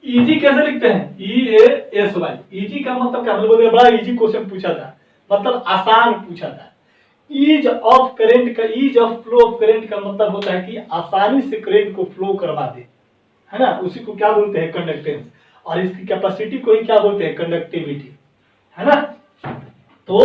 Easy कैसे लिखते हैं? E A S Y. Easy का मतलब क्या? बोले बड़ा इजी क्वेश्चन पूछा था, मतलब आसान पूछा था। ईज ऑफ करंट का, ease of flow of current का मतलब होता है कि आसानी से करंट को फ्लो करवा दे, है ना, उसी को क्या बोलते हैं कंडक्टेंस। और इसकी कैपेसिटी को ही क्या बोलते हैं कंडक्टिविटी, है ना। तो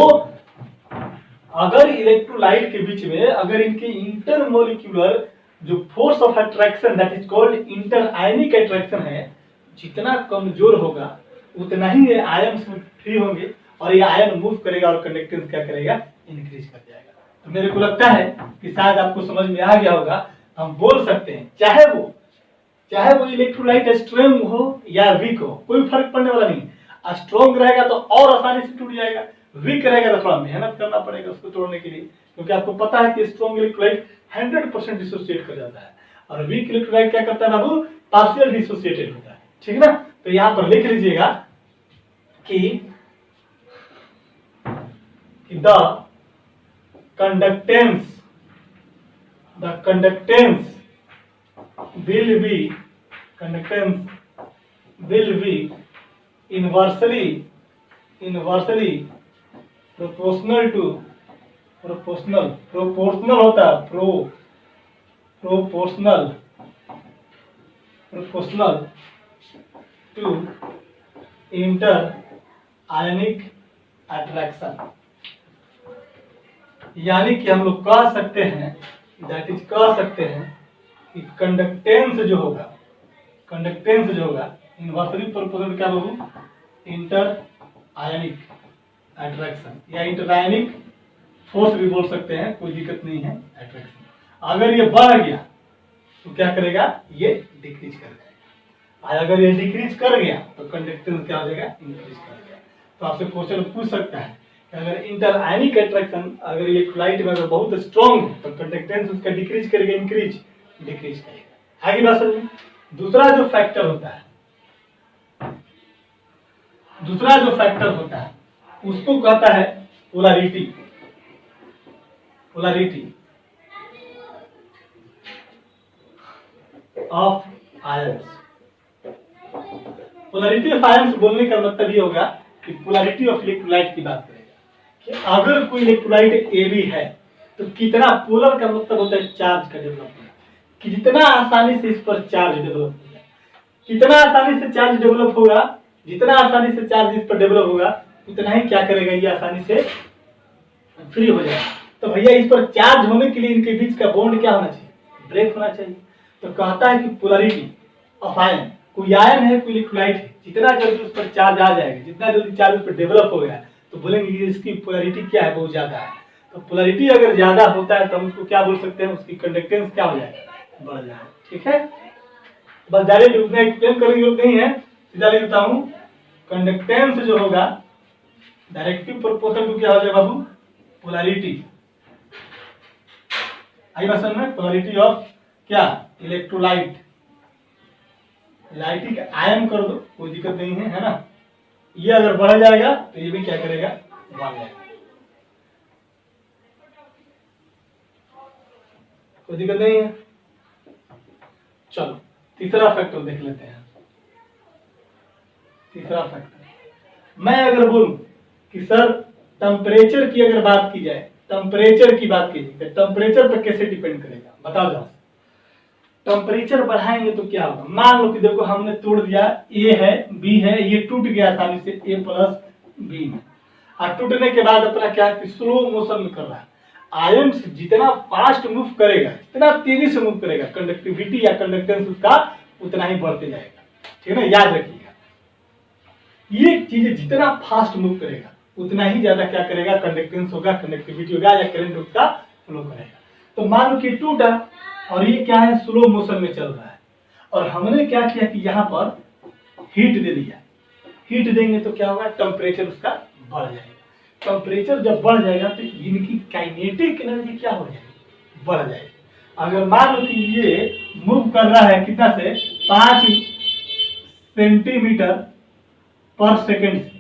अगर इलेक्ट्रोलाइट के बीच में अगर इनकी इंटरमोलिक्यूलर जो force of attraction that is called inter ionic attraction है, जितना कमजोर होगा उतना ही ये आयन फ्री होंगे और ये आयन मूव करेगा और कंडक्टेंस क्या करेगा, इंक्रीज कर जाएगा। तो मेरे को लगता है कि शायद आपको समझ में आ गया होगा। हम बोल सकते हैं चाहे वो इलेक्ट्रोलाइट स्ट्रांग हो या वीक हो, कोई फर्क पड़ने वाला नहीं। स्ट्रॉन्ग रहेगा तो और आसानी से टूट जाएगा, वीक रहेगा तो थोड़ा मेहनत करना पड़ेगा उसको तोड़ने के लिए, क्योंकि आपको पता है कि स्ट्रॉन्ग इलेक्ट्रोलाइट 100% डिसोसिएट कर जाता है और वीक इलेक्ट्रोलाइट क्या करता है बाबू, पार्शियल डिसोसिएटेड होता है, ठीक ना। तो यहां पर लिख लीजिएगा कि the conductance will be inversely proportional to proportional होता है proportional to inter ionic attraction. यानी कि हम लोग कह सकते हैं कि कंडक्टेंस जो होगा इन्वर्सली प्रोपोर्शनल क्या बाबू, इंटर आयनिक अट्रैक्शन या इंटर आयनिक फोर्स भी बोल सकते हैं, कोई दिक्कत नहीं है। अट्रैक्शन अगर ये बढ़ गया तो क्या करेगा, ये डिक्रीज कर जाएगा, और अगर ये डिक्रीज कर गया तो कंडक्टेंस क्या हो जाएगा, इंक्रीज कर जाएगा। तो आपसे क्वेश्चन पूछ सकता है कि अगर इंटर आयनिक अट्रैक्शन अगर इलेक्ट्रोलाइट में अगर बहुत स्ट्रॉन्ग है तो कंडक्टेंस उसका डिक्रीज करेगा, इंक्रीज डिक्रीज करेगा। आगे बात समझिए। दूसरा जो फैक्टर होता है, दूसरा जो फैक्टर होता है उसको कहता है polarity. Polarity of ions. Polarity of ions बोलने का मतलब ये होगा कि पोलैरिटी ऑफ इलेक्ट्रोलाइट की बात करेगा कि अगर कोई इलेक्ट्रोलाइट ए बी है तो कितना पोलर का मतलब होता है चार्ज का डेवलपमेंट, कि जितना आसानी से इस पर चार्ज डेवलप होगा, कितना आसानी से चार्ज डेवलप होगा, जितना आसानी से चार्ज इस पर डेवलप होगा उतना ही क्या करेगा, ये आसानी से फ्री हो जाएगा। तो भैया इस पर चार्ज होने के लिए इनके बीच का बॉन्ड क्या होना चाहिए, ब्रेक होना चाहिए। तो कहता है कि पोलैरिटी ऑफ आयन, कोई आयन है कोई इलेक्ट्रोलाइट है, जितना जल्दी उस पर चार्ज आ जाएगा, जितना जल्दी चार्ज उस पर डेवलप हो गया तो बोलेंगे कि इसकी पोलैरिटी क्या है, बहुत ज्यादा है। तो पोलैरिटी अगर ज्यादा होता है तो हम उसको क्या बोल सकते हैं, उसकी कंडक्टेंस क्या हो जाएगा, बढ़ जाएगा। ठीक है, बस डायरेक्ट उतना एक्सप्लेन करने की जरूरत नहीं है, सीधा लिख देता हूं। कंडक्टेंस जो होगा डायरेक्टिव प्रोपोर्शनल टू क्या हो जाएगा बाबू, पोलैरिटी। आई बात समझ में, पोलैरिटी ऑफ क्या, इलेक्ट्रोलाइट। लाइटिक आयन कर दो, कोई दिक्कत नहीं है ना। ये अगर बढ़ जाएगा तो ये भी क्या करेगा, बढ़ जाएगा, कोई दिक्कत नहीं है। चलो तीसरा फैक्टर देख लेते हैं। तीसरा फैक्टर, मैं अगर बोलूं कि सर टेम्परेचर की अगर बात की जाए, टेम्परेचर की बात कीजिए तो टेम्परेचर पर कैसे डिपेंड करेगा, बताओ जरा। टेम्परेचर बढ़ाएंगे तो क्या होगा, मान लो कि देखो हमने तोड़ दिया, ए है बी है, ये टूट गया आसानी से ए प्लस बी में, और टूटने के बाद अपना क्या है, स्लो मोशन में कर रहा है। आयन जितना फास्ट मूव करेगा, जितना तेजी से मूव करेगा, कंडक्टिविटी या कंडक्टेंस उसका उतना ही बढ़ते जाएगा। ठीक है ना, याद रखिएगा, ये चीजें जितना फास्ट मूव करेगा उतना ही ज्यादा क्या करेगा, कंडक्टेंस होगा, कंडक्टिविटी होगा या करंट उसका फ्लो करेगा। तो मान लो कि टूटा और ये क्या है, स्लो मोशन में चल रहा है, और हमने क्या किया कि यहाँ पर हीट दे दिया। हीट देंगे तो क्या होगा, टेम्परेचर उसका बढ़ जाएगा। टेम्परेचर जब बढ़ जाएगा तो इनकी काइनेटिक एनर्जी क्या हो जाएगी, बढ़ जाएगी। अगर मान लो कि ये मूव कर रहा है कितना से, 5 सेंटीमीटर पर सेकेंड से,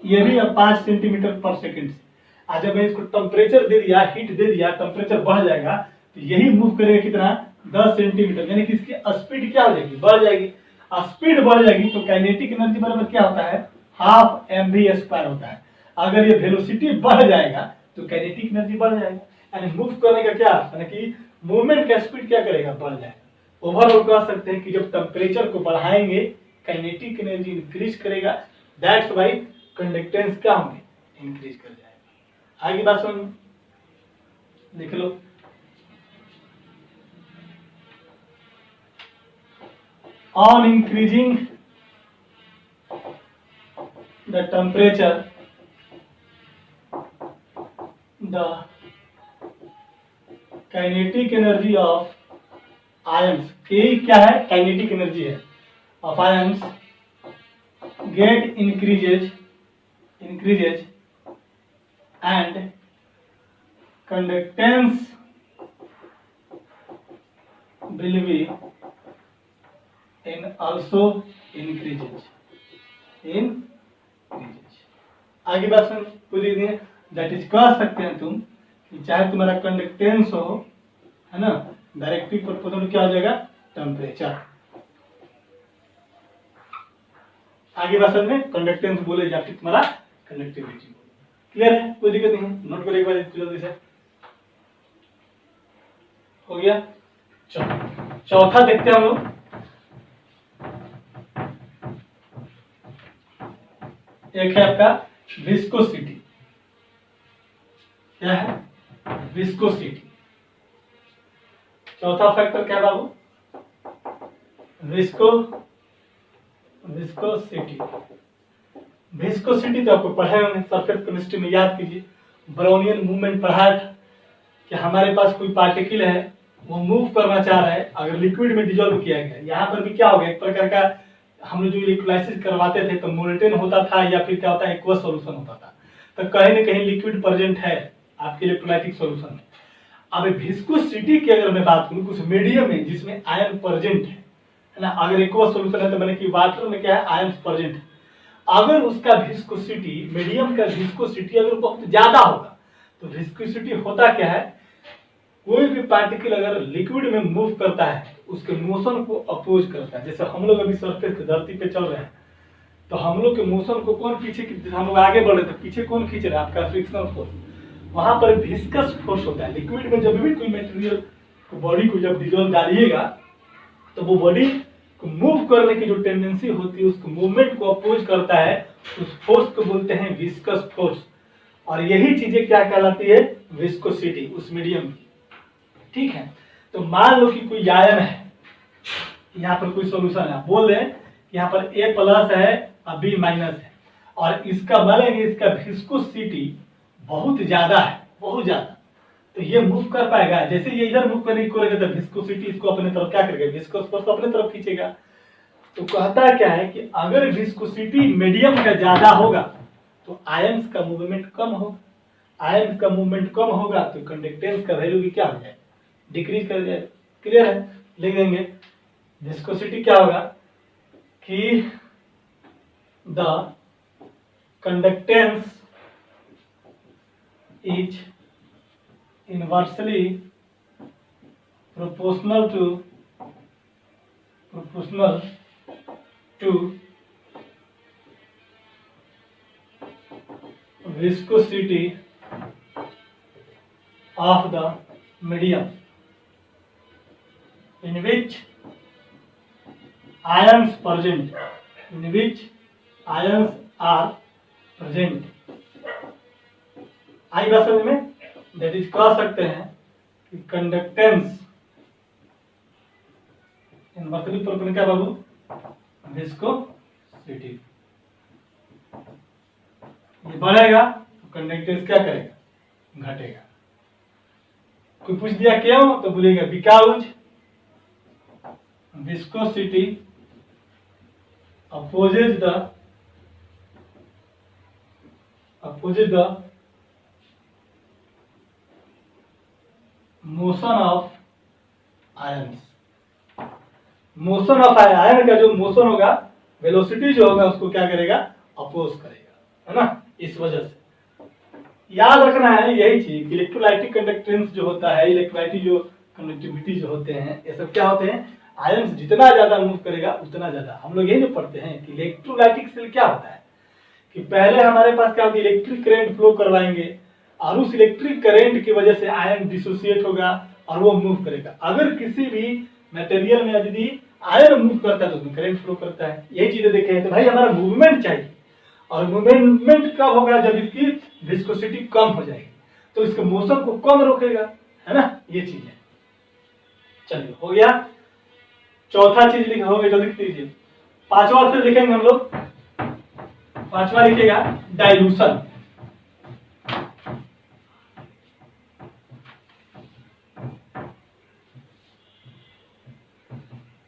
ये भी अब 5 सेंटीमीटर पर सेकेंड से। आज जब मैं इसको टेम्परेचर दे दिया, हीट दे दिया, टेम्परेचर बढ़ जाएगा तो यही मूव करेगा कितना, 10 सेंटीमीटर, यानी कि इसकी स्पीड क्या हो जाएगी, बढ़ जाएगी। स्पीड बढ़ जाएगी तो काइनेटिक एनर्जी बराबर क्या होता है, हाफ mv² होता है। अगर ये वेलोसिटी बढ़ जाएगा तो काइनेटिक एनर्जी बढ़ जाएगा, यानी मूव करने का क्या, यानी कि मूवमेंट का स्पीड क्या करेगा, बढ़ जाएगा। ओवरऑल कह सकते हैं कि जब टेम्परेचर को बढ़ाएंगे काइनेटिक एनर्जी इंक्रीज करेगा, दैट्स व्हाई कंडक्टेंस क्या होंगे, इंक्रीज कर जाएगा। आगे बात सुन, देख लो। On increasing the temperature, the kinetic energy of ions, K क्या है, kinetic energy है, of ions get increases and conductance will be in also increases। आगे बात सुन, पूरी दिन दैट इज कह सकते हैं तुम कि चाहे तुम्हारा कंडक्टेंस हो, है ना, डायरेक्टिव प्रोपोर्शनल क्या हो जाएगा, टेम्परेचर। आगे बात समझ में, कंडक्टेंस बोले या फिर तुम्हारा कंडक्टिविटी। क्लियर है, कोई दिक्कत नहीं है, नोट करो एक बार जल्दी से। हो गया, चलो चौथा देखते हैं हम लोग। एक है आपका विस्कोसिटी, क्या है, विस्कोसिटी। चौथा फैक्टर क्या है बाबू, विस्कोसिटी। विस्कोसिटी। विस्कोसिटी तो आपको पढ़े होंगे, सरफेस केमिस्ट्री में याद कीजिए, ब्राउनियन मूवमेंट पढ़ाया था कि हमारे पास कोई पार्टिकल है, वो मूव करना चाह रहा है, अगर लिक्विड में डिजोल्व किया गया, यहाँ पर भी क्या हो गया, एक प्रकार का हम लोग जो इलेक्ट्रोलाइसिस करवाते थे तो मोल्टेन होता था या फिर क्या होता है एक्वस सॉल्यूशन होता था, तो कहीं न कहीं लिक्विड प्रेजेंट है आपके इलेक्ट्रोलाइटिक सॉल्यूशन में। अब विस्कोसिटी की अगर मैं बात करूं, कुछ मीडियम है जिसमें आयन प्रेजेंट है ना, अगर एक्वस सॉल्यूशन है तो मैंने कि वाटर में क्या है, आयन प्रेजेंट है। अगर उसका विस्कोसिटी, मीडियम का विस्कोसिटी अगर बहुत ज्यादा होगा, तो विस्कोसिटी होता क्या है, कोई भी पार्टिकल अगर लिक्विड में मूव करता है उसके मोशन को अपोज करता है। जैसे हम लोग अभी सरफेस धरती पे चल रहे हैं, तो हम लोग के मोशन को कौन पीछे, हम लोग आगे बढ़ रहे थे, पीछे कौन खींच रहा है, आपका फ्रिक्शनल फोर्स। वहां पर विस्कस फोर्स होता है। लिक्विड में जब भी कोई मटेरियल को, बॉडी को जब डिजोल्व डालिएगा, तो वो बॉडी को मूव करने की जो टेंडेंसी होती है, उसको मूवमेंट को अपोज करता है, उस फोर्स को बोलते हैं विस्कस फोर्स। और यही चीजें क्या कहलाती है, विस्कोसिटी, उस मीडियम की। ठीक है, तो मान लो कि कोई आयन है, यहाँ पर कोई सॉल्यूशन है, बोल रहे हैं कि यहाँ पर A प्लस है और B माइनस है, और इसका बोलेंगे इसका विस्कोसिटी बहुत ज्यादा है, बहुत ज्यादा, तो ये मूव कर पाएगा। जैसे ये इधर मूव करने की कोशिश करता है, विस्कोसिटी इसको अपने तरफ क्या करेगा, विस्कोस फोर्स अपने तरफ खींचेगा। तो कहता क्या है कि अगर विस्कोसिटी मीडियम का ज्यादा होगा तो आयंस का मूवमेंट कम होगा, आयंस का मूवमेंट कम होगा तो कंडक्टेंस का वैल्यू भी क्या हो जाएगा, डिक्रीज कर जाएगा। क्लियर है, लिख देंगे विस्कोसिटी क्या होगा कि the conductance is inversely proportional to viscosity of the medium in which ions present, in which ions are present। आई बात समझ में, दैट इज कह सकते हैं कि कंडक्टेंस इनवर्सली प्रोपोर्शनल क्या बाबू, विस्कोसिटी। ये बढ़ेगा तो कंडक्टेंस क्या करेगा, घटेगा। कोई पूछ दिया क्यों, तो बोलेगा because viscosity opposes the motion of ions. Motion of ion का जो मोशन होगा, वेलोसिटी जो होगा उसको क्या करेगा, अपोज करेगा, है ना। इस वजह से याद रखना है यही चीज, इलेक्ट्रोलाइटिक कंडक्टेंस जो होता है, इलेक्ट्रोलाइटिक जो कंडक्टिविटी जो होते हैं, ये सब क्या होते हैं, आयंस जितना ज्यादा मूव करेगा उतना ज्यादा। हम लोग यही जो पढ़ते हैं कि इलेक्ट्रोलाइटिक सेल क्या होता है कि पहले हमारे पास क्या होता है, इलेक्ट्रिक करंट फ्लो करवाएंगे और उस इलेक्ट्रिक करंट की वजह से आयन डिसोसिएट होगा और वो मूव करेगा। अगर किसी भी मटेरियल में यदि आयन मूव करता है तो उसमें करंट फ्लो करता है। यही चीजें देखे हैं। तो भाई हमारा मूवमेंट चाहिए, और मूवमेंट कब होगा, जब इसकी विस्कोसिटी कम हो जाएगी, तो इसके मोशन को कम रोकेगा, है ना। ये चीज है। चलिए हो गया, चौथा चीज लिखा हो गया, जल्दी लिख लीजिए। पांचवा फिर लिखेंगे हम लोग, पांचवा लिखेगा डाइल्यूशन।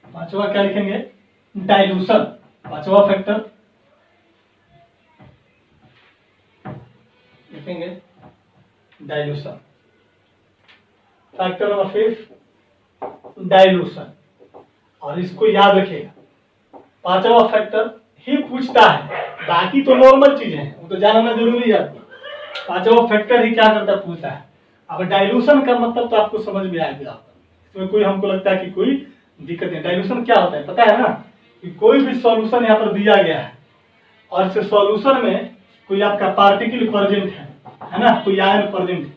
पांचवा क्या लिखेंगे, डाइल्यूशन। पांचवा फैक्टर लिखेंगे डाइल्यूशन। फैक्टर नंबर 5 डाइल्यूशन, और इसको याद रखिएगा, पांचवा फैक्टर ही पूछता है, बाकी तो नॉर्मल चीजें हैं, वो तो जानना जरूरी है। पांचवा फैक्टर ही क्या करता है, पूछता है। अब डाइल्यूशन का मतलब तो आपको समझ में आ गया, इसमें कोई हमको लगता है कि कोई दिक्कत नहीं। डाइल्यूशन क्या होता है पता है ना, कि कोई भी सॉल्यूशन यहाँ पर दिया गया है और इस सॉल्यूशन में कोई आपका पार्टिकल प्रेजेंट है ना, कोई आयन प्रेजेंट है,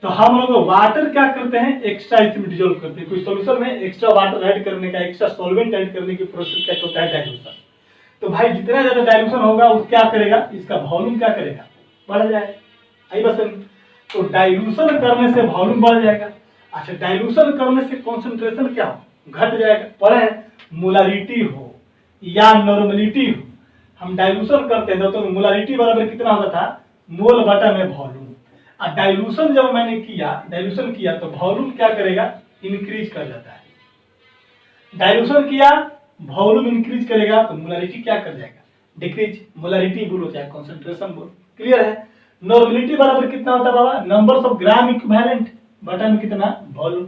तो हम लोग वाटर क्या करते हैं, एक्स्ट्रा इसमें डिसॉल्व करते हैं। कोई सॉल्यूशन में एक्स्ट्रा वाटर ऐड करने का, एक्स्ट्रा सॉल्वेंट ऐड करने की प्रोसेस क्या होता है, डाइल्यूशन। तो भाई जितना ज्यादा डाइल्यूशन होगा वो क्या करेगा, इसका वॉल्यूम क्या करेगा, बढ़ जाएगा। आई बस, तो डाइल्यूशन करने से वॉल्यूम बढ़ जाएगा। अच्छा, डाइल्यूशन करने से कॉन्सेंट्रेशन क्या हो, घट जाएगा। पढ़े मोलारिटी हो या नॉर्मलिटी हो, हम डाइल्यूशन करते हैं तो मोलारिटी बराबर कितना होता था, मोल बटा में वॉल्यूम। और डाइल्यूशन जब मैंने किया, डाइल्यूशन किया तो वॉल्यूम क्या करेगा, इंक्रीज कर जाता है। डाइल्यूशन किया, वॉल्यूम इंक्रीज करेगा तो मोलारिटी क्या कर जाएगा, डिक्रीज। मोलारिटी बोलो चाहे कॉन्सेंट्रेशन बोलो, क्लियर है। नॉर्मलिटी बराबर कितना होता है बाबा, नंबर्स ऑफ ग्राम इक्विवेलेंट बटा में कितना, वॉल्यूम।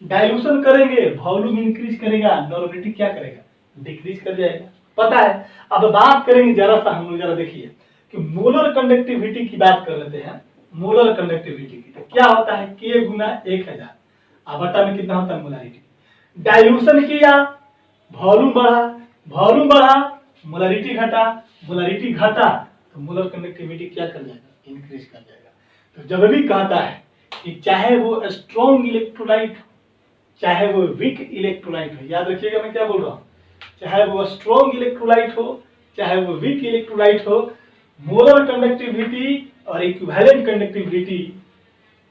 डाइल्यूशन करेंगे, वॉल्यूम इंक्रीज करेगा, नॉर्मलिटी क्या करेगा, डिक्रीज कर जाएगा, पता है। अब बात करेंगे जरा सा, हम लोग जरा देखिए कि मोलर कंडक्टिविटी की बात कर लेते हैं। मोलर कंडक्टिविटी की तो क्या होता है, K गुना 1000 अब बटा में कितना होता है, मोलारिटी। डाइल्यूशन किया, वॉल्यूम बढ़ा, वॉल्यूम बढ़ा, मोलारिटी घटा, मोलारिटी घटा तो मोलर कंडक्टिविटी क्या कर जाएगा, इंक्रीज कर जाएगा। तो जब भी कहता है कि चाहे वो स्ट्रॉन्ग इलेक्ट्रोलाइट हो, चाहे वो वीक इलेक्ट्रोलाइट हो, याद रखिएगा मैं क्या बोल रहा हूँ, चाहे वो स्ट्रॉन्ग इलेक्ट्रोलाइट हो, चाहे वो वीक इलेक्ट्रोलाइट हो, मोलर कंडक्टिविटी और इक्विवेलेंट कंडक्टिविटी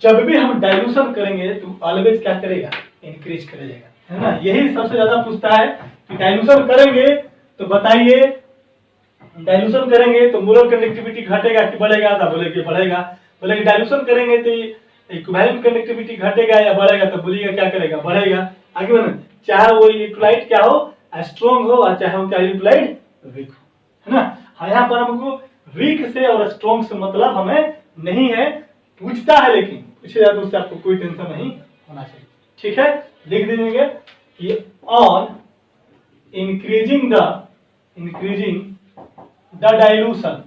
जब भी हम डाइल्यूशन करेंगे तो ऑलवेज क्या करेगा, इंक्रीज कर जाएगा, है ना। यही सबसे ज्यादा पूछता है कि डाइल्यूशन करेंगे तो बताइए, डाइल्यूशन करेंगे तो मोलर कंडक्टिविटी घटेगा कि बढ़ेगा, तो बोले कि बढ़ेगा। बोले कि डाइल्यूशन करेंगे तो इक्विवेलेंट कंडक्टिविटी घटेगा या बढ़ेगा, तो बोलिएगा क्या करेगा, बढ़ेगा। आगे बढ़े, चाहे वो इलेक्ट्रोलाइट क्या हो, स्ट्रॉन्ग हो, और चाहे वो क्या इलेक्ट्रोलाइट वीक हो, है ना। यहाँ पर हमको वीक से और स्ट्रॉन्ग से मतलब हमें नहीं है, पूछता है लेकिन पूछेगा तो उससे आपको कोई टेंशन नहीं होना चाहिए, ठीक है। लिख दीजिएगा कि on increasing the dilution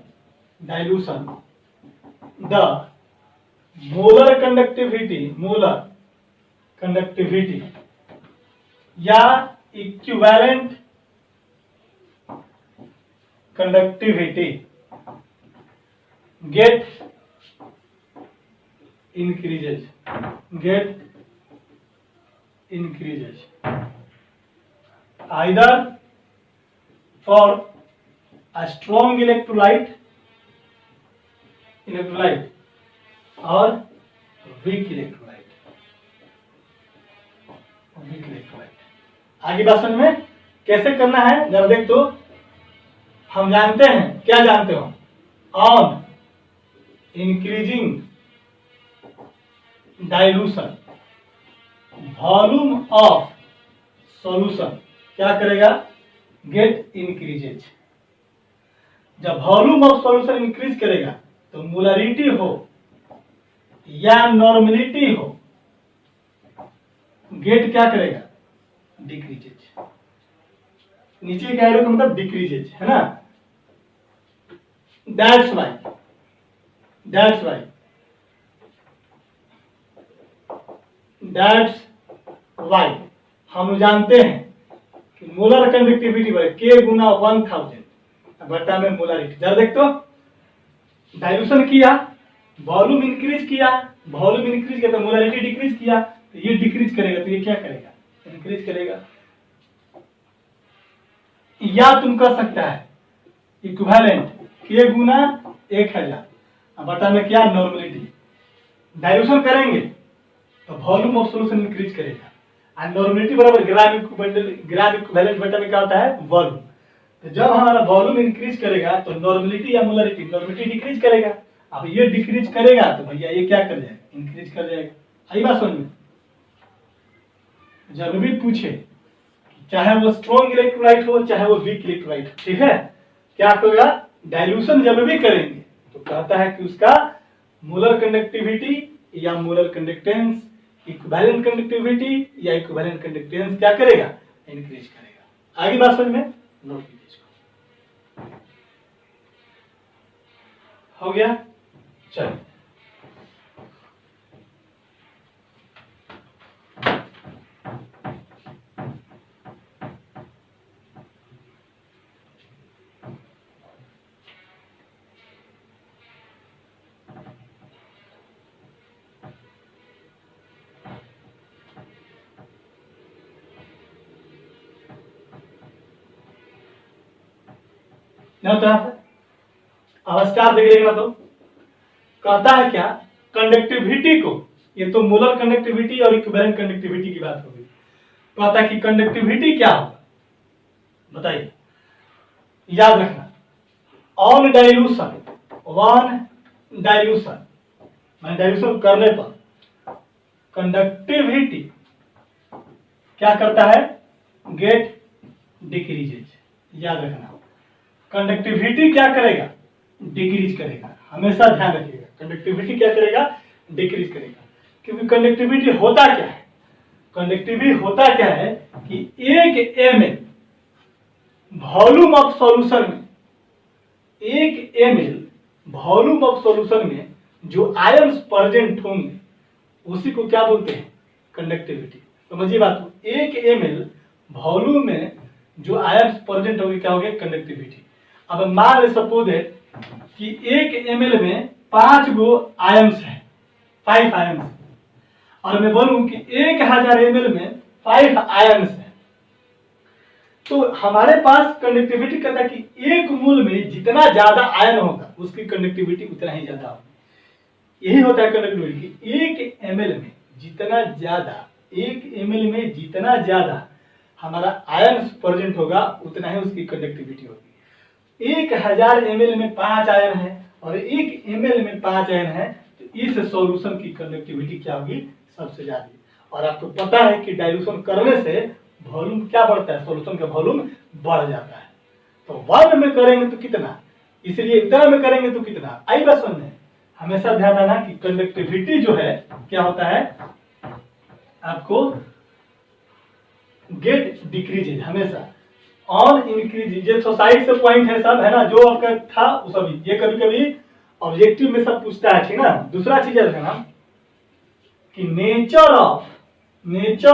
the molar conductivity या equivalent conductivity get increases either for a strong electrolyte or weak electrolyte। आगे बात समझ में कैसे करना है जरा देख तो, हम जानते हैं, क्या जानते हो, on increasing dilution volume of solution क्या करेगा, get increases। जब वॉल्यूम ऑफ सॉल्यूशन इंक्रीज करेगा तो मोलारिटी हो या नॉर्मलिटी हो, गेट क्या करेगा, डिक्रीजेज। नीचे क्या है मतलब डिक्रीजेज, है ना। That's why हम जानते हैं कि मोलर कंडक्टिविटी K गुना 1000 बटा में मोलारिटी। जरा देख तो, डाइल्यूशन किया, वॉल्यूम इंक्रीज किया, वॉल्यूम इंक्रीज किया तो मोलारिटी डिक्रीज किया, तो ये डिक्रीज करेगा तो ये क्या करेगा, इंक्रीज करेगा। या तुम कर सकता है इक्विवेलेंट K गुना 1000 बटा में क्या, नॉर्मलिटी। डाइल्यूशन करेंगे तो वॉल्यूम ऑफ सॉल्यूशन इंक्रीज करेगा, और नॉर्मलिटी बराबर ग्राम इक्विवेलेंट बटा में क्या होता है, वॉल्यूम। तो जब हमारा वॉल्यूम इंक्रीज करेगा तो नॉर्मलिटी या मोलारिटी, नॉर्मलिटी डिक्रीज करेगा। अब ये डिक्रीज करेगा तो भैया ये क्या कर जाएगा, इंक्रीज कर जाएगा। आई बात समझ में। जब भी पूछे चाहे वो स्ट्रॉन्ग इलेक्ट्रोलाइट हो चाहे वो वीक इलेक्ट्रोलाइट हो, ठीक है, क्या करेगा, डाइल्यूशन जब भी करेंगे तो कहता है कि उसका मोलर कंडक्टिविटी या मोलर कंडक्टेंस, इक्विवेलेंट कंडक्टिविटी या इक्विवेलेंट कंडक्टेंस क्या करेगा, इंक्रीज करेगा। आगे बात समझ में, नोट कीजिए इसको। हो गया, चलिए ना, तो अब स्टार देख लेगा तो कहता है क्या, कंडक्टिविटी को, ये तो मोलर कंडक्टिविटी और इक्विवेलेंट कंडक्टिविटी की बात हो गई। कहता है कि कंडक्टिविटी क्या होगा, बताइए। याद रखना, ऑन डाइल्यूशन, मैंने डाइल्यूशन करने पर कंडक्टिविटी क्या करता है, गेट डिक्रीजेज। याद रखना, कंडक्टिविटी क्या करेगा, डिक्रीज करेगा, हमेशा ध्यान रखिएगा, कंडक्टिविटी क्या करेगा, डिक्रीज करेगा। क्योंकि कंडक्टिविटी होता क्या है, कंडक्टिविटी होता क्या है कि 1 ml वॉल्यूम ऑफ सॉल्यूशन में, 1 ml वॉल्यूम ऑफ सॉल्यूशन में जो आयन्स प्रेजेंट होंगे उसी को क्या बोलते हैं, कंडक्टिविटी। समझिए बात को, 1 ml वॉल्यूम में जो आयन्स प्रेजेंट होंगे क्या होंगे, कंडक्टिविटी। अब मान ले सपोज है कि 1 ml में 5 गो आयन्स है, 5 आयन्स, और मैं बोलूं कि 1000 ml में 5 आयन्स है, तो हमारे पास कंडक्टिविटी कहता है कि एक मोल में जितना ज्यादा आयन होगा उसकी कंडक्टिविटी उतना ही ज्यादा होगी। यही होता है कंडक्टिविटी की 1 ml में जितना ज्यादा, 1 ml में जितना ज्यादा हमारा आयन प्रेजेंट होगा उतना ही उसकी कंडक्टिविटी होगी। 1000 ml में 5 आयन है और 1 ml में 5 आयन है, तो इस सॉल्यूशन की कंडक्टिविटी क्या होगी, सबसे ज्यादा। और आपको पता है कि डाइल्यूशन करने से वॉल्यूम क्या बढ़ता है, सॉल्यूशन का वॉल्यूम बढ़ जाता है। तो 1 में करेंगे तो कितना, इसलिए इतना में करेंगे तो कितना। आई बात समझ, हमेशा ध्यान रखना कि कंडक्टिविटी जो है क्या होता है, आपको गेट डिक्रीजेज, हमेशा ऑन इंक्रीज। ये सोसाइटी से पॉइंट है सब, है ना, जो आपका था वो सभी, ये कभी कभी ऑब्जेक्टिव में सब पूछता है, ठीक ना। दूसरा चीज है ना कि नेचर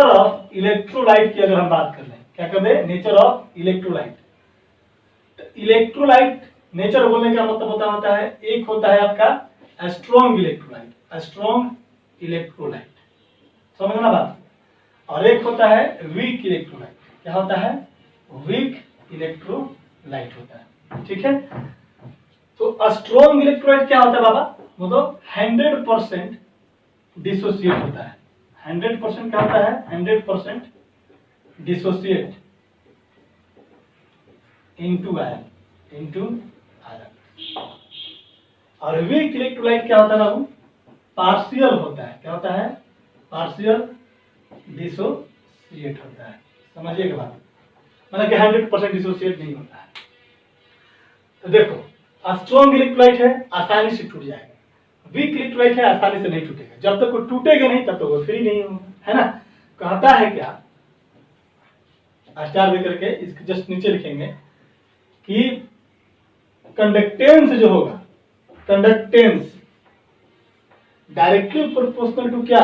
ऑफ इलेक्ट्रोलाइट की अगर हम बात कर लें, क्या कर रहे हैं, नेचर ऑफ इलेक्ट्रोलाइट। तो इलेक्ट्रोलाइट नेचर बोलने का मतलब होता है, एक होता है आपका स्ट्रॉन्ग इलेक्ट्रोलाइट, समझना बात, और एक होता है वीक इलेक्ट्रोलाइट। क्या होता है, वीक इलेक्ट्रोलाइट होता है, ठीक है। तो स्ट्रॉन्ग इलेक्ट्रोलाइट क्या होता है बाबा, मतलब 100% डिसोसिएट होता है। 100% क्या होता है, 100% डिसोसिएट इनटू आयरन। और वीक इलेक्ट्रोलाइट क्या होता है बाबू, पार्शियल होता है। क्या होता है, पार्शियल डिसोसिएट होता है। समझिएगा बात, मतलब कि 100% डिसोसिएट नहीं होता है। तो देखो, स्ट्रॉन्ग इलेक्ट्रोलाइट है आसानी से टूट जाएगा, वीक इलेक्ट्रोलाइट है आसानी से नहीं टूटेगा। जब तक वो टूटेगा नहीं तब तक वो फ्री नहीं होगा, है ना। कहता है क्या, आचार दे करके इसके जस्ट नीचे लिखेंगे कि कंडक्टेंस जो होगा, कंडक्टेंस डायरेक्टली प्रोपोर्शनल टू क्या,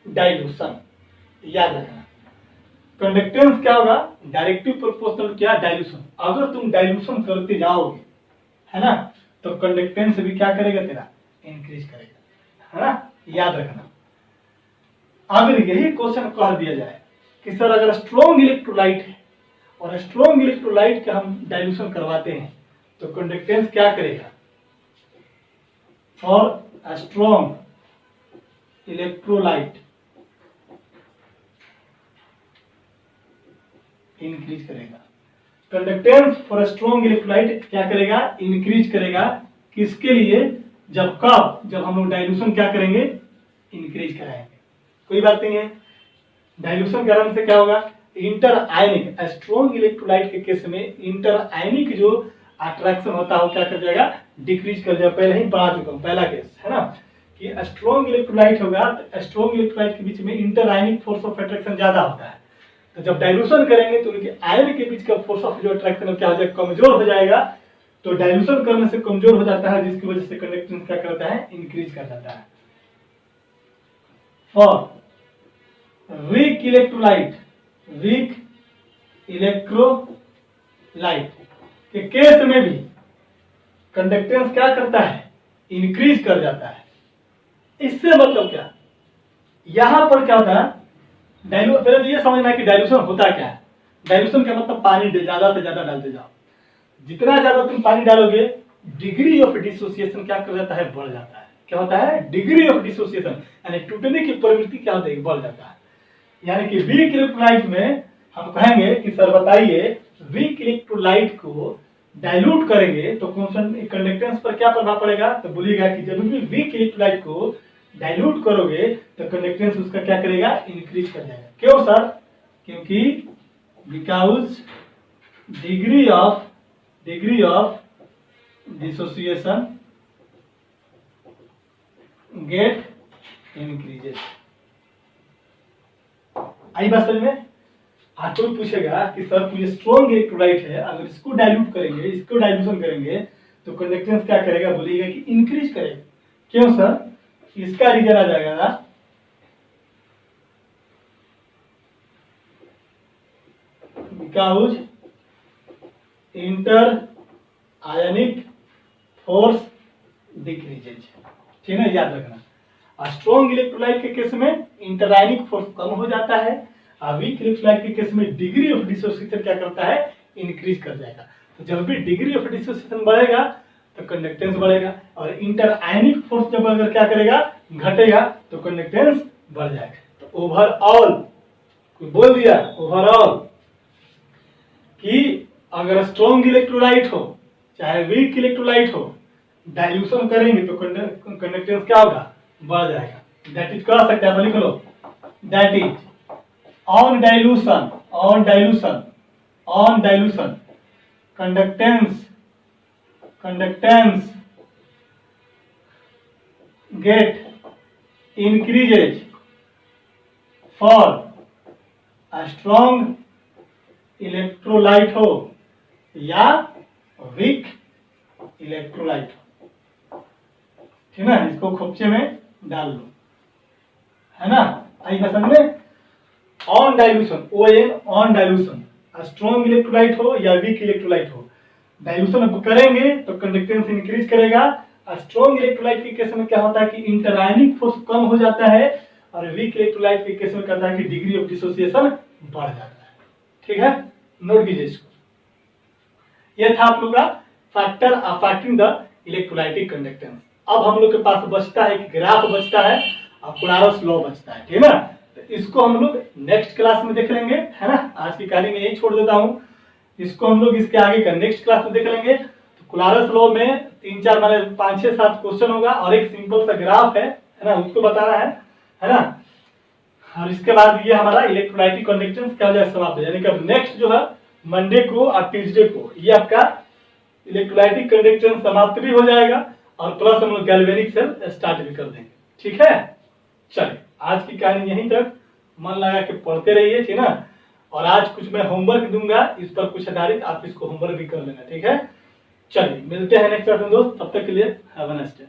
डाइल्यूशन। याद रखना, कंडक्टेंस क्या होगा, डायरेक्टली प्रोपोर्शनल टू क्या, डाइल्यूशन। अगर तुम डाइल्यूशन करते जाओगे, है ना, तो कंडक्टेंस भी क्या करेगा, तेरा इंक्रीज करेगा, है ना। याद रखना, अगर यही क्वेश्चन कह दिया जाए कि सर अगर स्ट्रॉन्ग इलेक्ट्रोलाइट है और स्ट्रॉन्ग इलेक्ट्रोलाइट का हम डाइल्यूशन करवाते हैं तो कंडक्टेंस क्या करेगा, और स्ट्रॉन्ग इलेक्ट्रोलाइट इंक्रीज करेगा। कंडक्टेंस फॉर स्ट्रॉन्ग इलेक्ट्रोलाइट क्या करेगा, इंक्रीज करेगा। किसके लिए, जब हम लोग डाइल्यूशन क्या करेंगे, इंक्रीज कराएंगे। कोई बात नहीं है, डाइल्यूशन कराने से क्या होगा, इंटर आयनिक, स्ट्रॉन्ग इलेक्ट्रोलाइट के केस में इंटर आयनिक जो अट्रैक्शन होता है वो क्या कर जाएगा, डिक्रीज कर जाएगा। पहले ही पढ़ा चुका हूं, पहला केस है ना, कि स्ट्रॉन्ग इलेक्ट्रोलाइट होगा तो स्ट्रॉन्ग इलेक्ट्रोलाइट के बीच में inter ionic force of attraction ज्यादा होता है। तो जब डाइल्यूशन करेंगे तो उनके आयन के बीच का फोर्स ऑफ जो अट्रैक्शन क्या हो जाएगा, कमजोर हो जाएगा। तो डाइल्यूशन करने से कमजोर हो जाता है, जिसकी वजह से कंडक्टेंस क्या करता है, इंक्रीज कर जाता है। फॉर वीक इलेक्ट्रोलाइट के केस में भी कंडक्टेंस क्या करता है, इंक्रीज कर जाता है। इससे मतलब क्या, यहां पर क्या होता है, पहले तो ये समझना है कि डाइल्यूशन होता क्या है। डाइल्यूशन का मतलब पानी ज्यादा से ज्यादा डालते जाओ, जितना ज्यादा तुम पानी डालोगे डिग्री ऑफ डिसोसिएशन क्या कर जाता है, बढ़ जाता है। क्या होता है, डिग्री ऑफ डिसोसिएशन, यानी टूटने की प्रवृत्ति क्या होती है, बढ़ जाता है। यानी कि वीक इलेक्ट्रोलाइट में हम कहेंगे कि सर बताइए वीक इलेक्ट्रोलाइट को डाइल्यूट करेंगे तो कंडक्टेंस पर क्या प्रभाव पड़ेगा, तो बोलिएगा कि जब भी वीक इलेक्ट्रोलाइट को डाइल्यूट करोगे तो कंडक्टेंस उसका क्या करेगा, इंक्रीज कर जाएगा। क्यों सर, क्योंकि because degree of dissociation get increases. आई बात समझ में। आज कोई पूछेगा कि सर ये स्ट्रॉन्ग इलेक्ट्रोलाइट है, अगर इसको डाइल्यूट करेंगे, इसको डाइल्यूशन करेंगे तो कंडक्टेंस क्या करेगा, बोलिएगा कि इंक्रीज करेगा। क्यों सर, इसका रीजन आ जाएगा ना, because inter ionic force decreases. ठीक है, याद रखना। स्ट्रॉन्ग इलेक्ट्रोलाइट के केस में इंटरआयनिक फोर्स कम हो जाता है, और वीक इलेक्ट्रोलाइट के केस में डिग्री ऑफ डिसोसिएशन क्या करता है, इंक्रीज कर जाएगा। तो जब भी डिग्री ऑफ डिसोसिएशन बढ़ेगा तो कंडक्टेंस बढ़ेगा, और इंटरआयनिक फोर्स जब अगर क्या करेगा, घटेगा, तो कंडक्टेंस बढ़ जाएगा। तो ओवरऑल बोल दिया, ओवरऑल कि अगर स्ट्रॉन्ग इलेक्ट्रोलाइट हो चाहे वीक इलेक्ट्रोलाइट हो, डाइल्यूशन करेंगे तो कंडक्टेंस क्या होगा, बढ़ जाएगा। दैट इज कह सकते हैं, लिख लो, that is on dilution conductance get increases for a strong electrolyte हो या वीक इलेक्ट्रोलाइट हो। ठीक है ना, इसको खोपचे में डाल लो, है ना। आई समझ में। On dilution, on dilution, strong electrolyte हो या वीक इलेक्ट्रोलाइट हो, डाइल्यूशन करेंगे तो कंडक्टेंस इंक्रीज करेगा। स्ट्रॉन्ग इलेक्ट्रोलाइट के केस में क्या होता है कि इंटरआयनिक फोर्स कम हो जाता है, और वीक इलेक्ट्रोलाइट के केस में कहता है कि डिग्री ऑफ डिसोसिएशन बढ़ जाता है। ठीक है, नोट कीजिए इसको। यह था आप लोग का factor affecting the electrolytic conductance. अब हम लोग के पास बचता है कि ग्राफ बचता है और कोलारस लॉ बचता है। ठीक है ना, तो इसको हम लोग नेक्स्ट क्लास में देख लेंगे, है ना। आज की कहानी में यही छोड़ देता हूँ, इसको हम लोग इसके आगे का नेक्स्ट क्लास में देख लेंगे। तो कोलारस लॉ में 3-4 माने 5-6-7 क्वेश्चन होगा और एक सिंपल सा ग्राफ है ना, उसको बताना है ना। और इसके बाद ये हमारा इलेक्ट्रोलाइटिक कंडक्टेंस क्या हो जाए, समाप्त हो, यानी कि अब नेक्स्ट जो है मंडे को और ट्यूसडे को ये आपका इलेक्ट्रोलाइटिक कंडक्टेंस समाप्त भी हो जाएगा, और प्लस हम लोग गैल्वेनिक सेल स्टार्ट भी कर देंगे। ठीक है, चलिए आज की कहानी यहीं तक, मन लगा के पढ़ते रहिए, ठीक है ना। और आज कुछ मैं होमवर्क दूंगा, इस पर कुछ आधारित आप इसको होमवर्क भी कर लेना। ठीक है, चलिए मिलते हैं नेक्स्ट क्लास में दोस्त, तब तक के लिए हैव अ नाइस डे।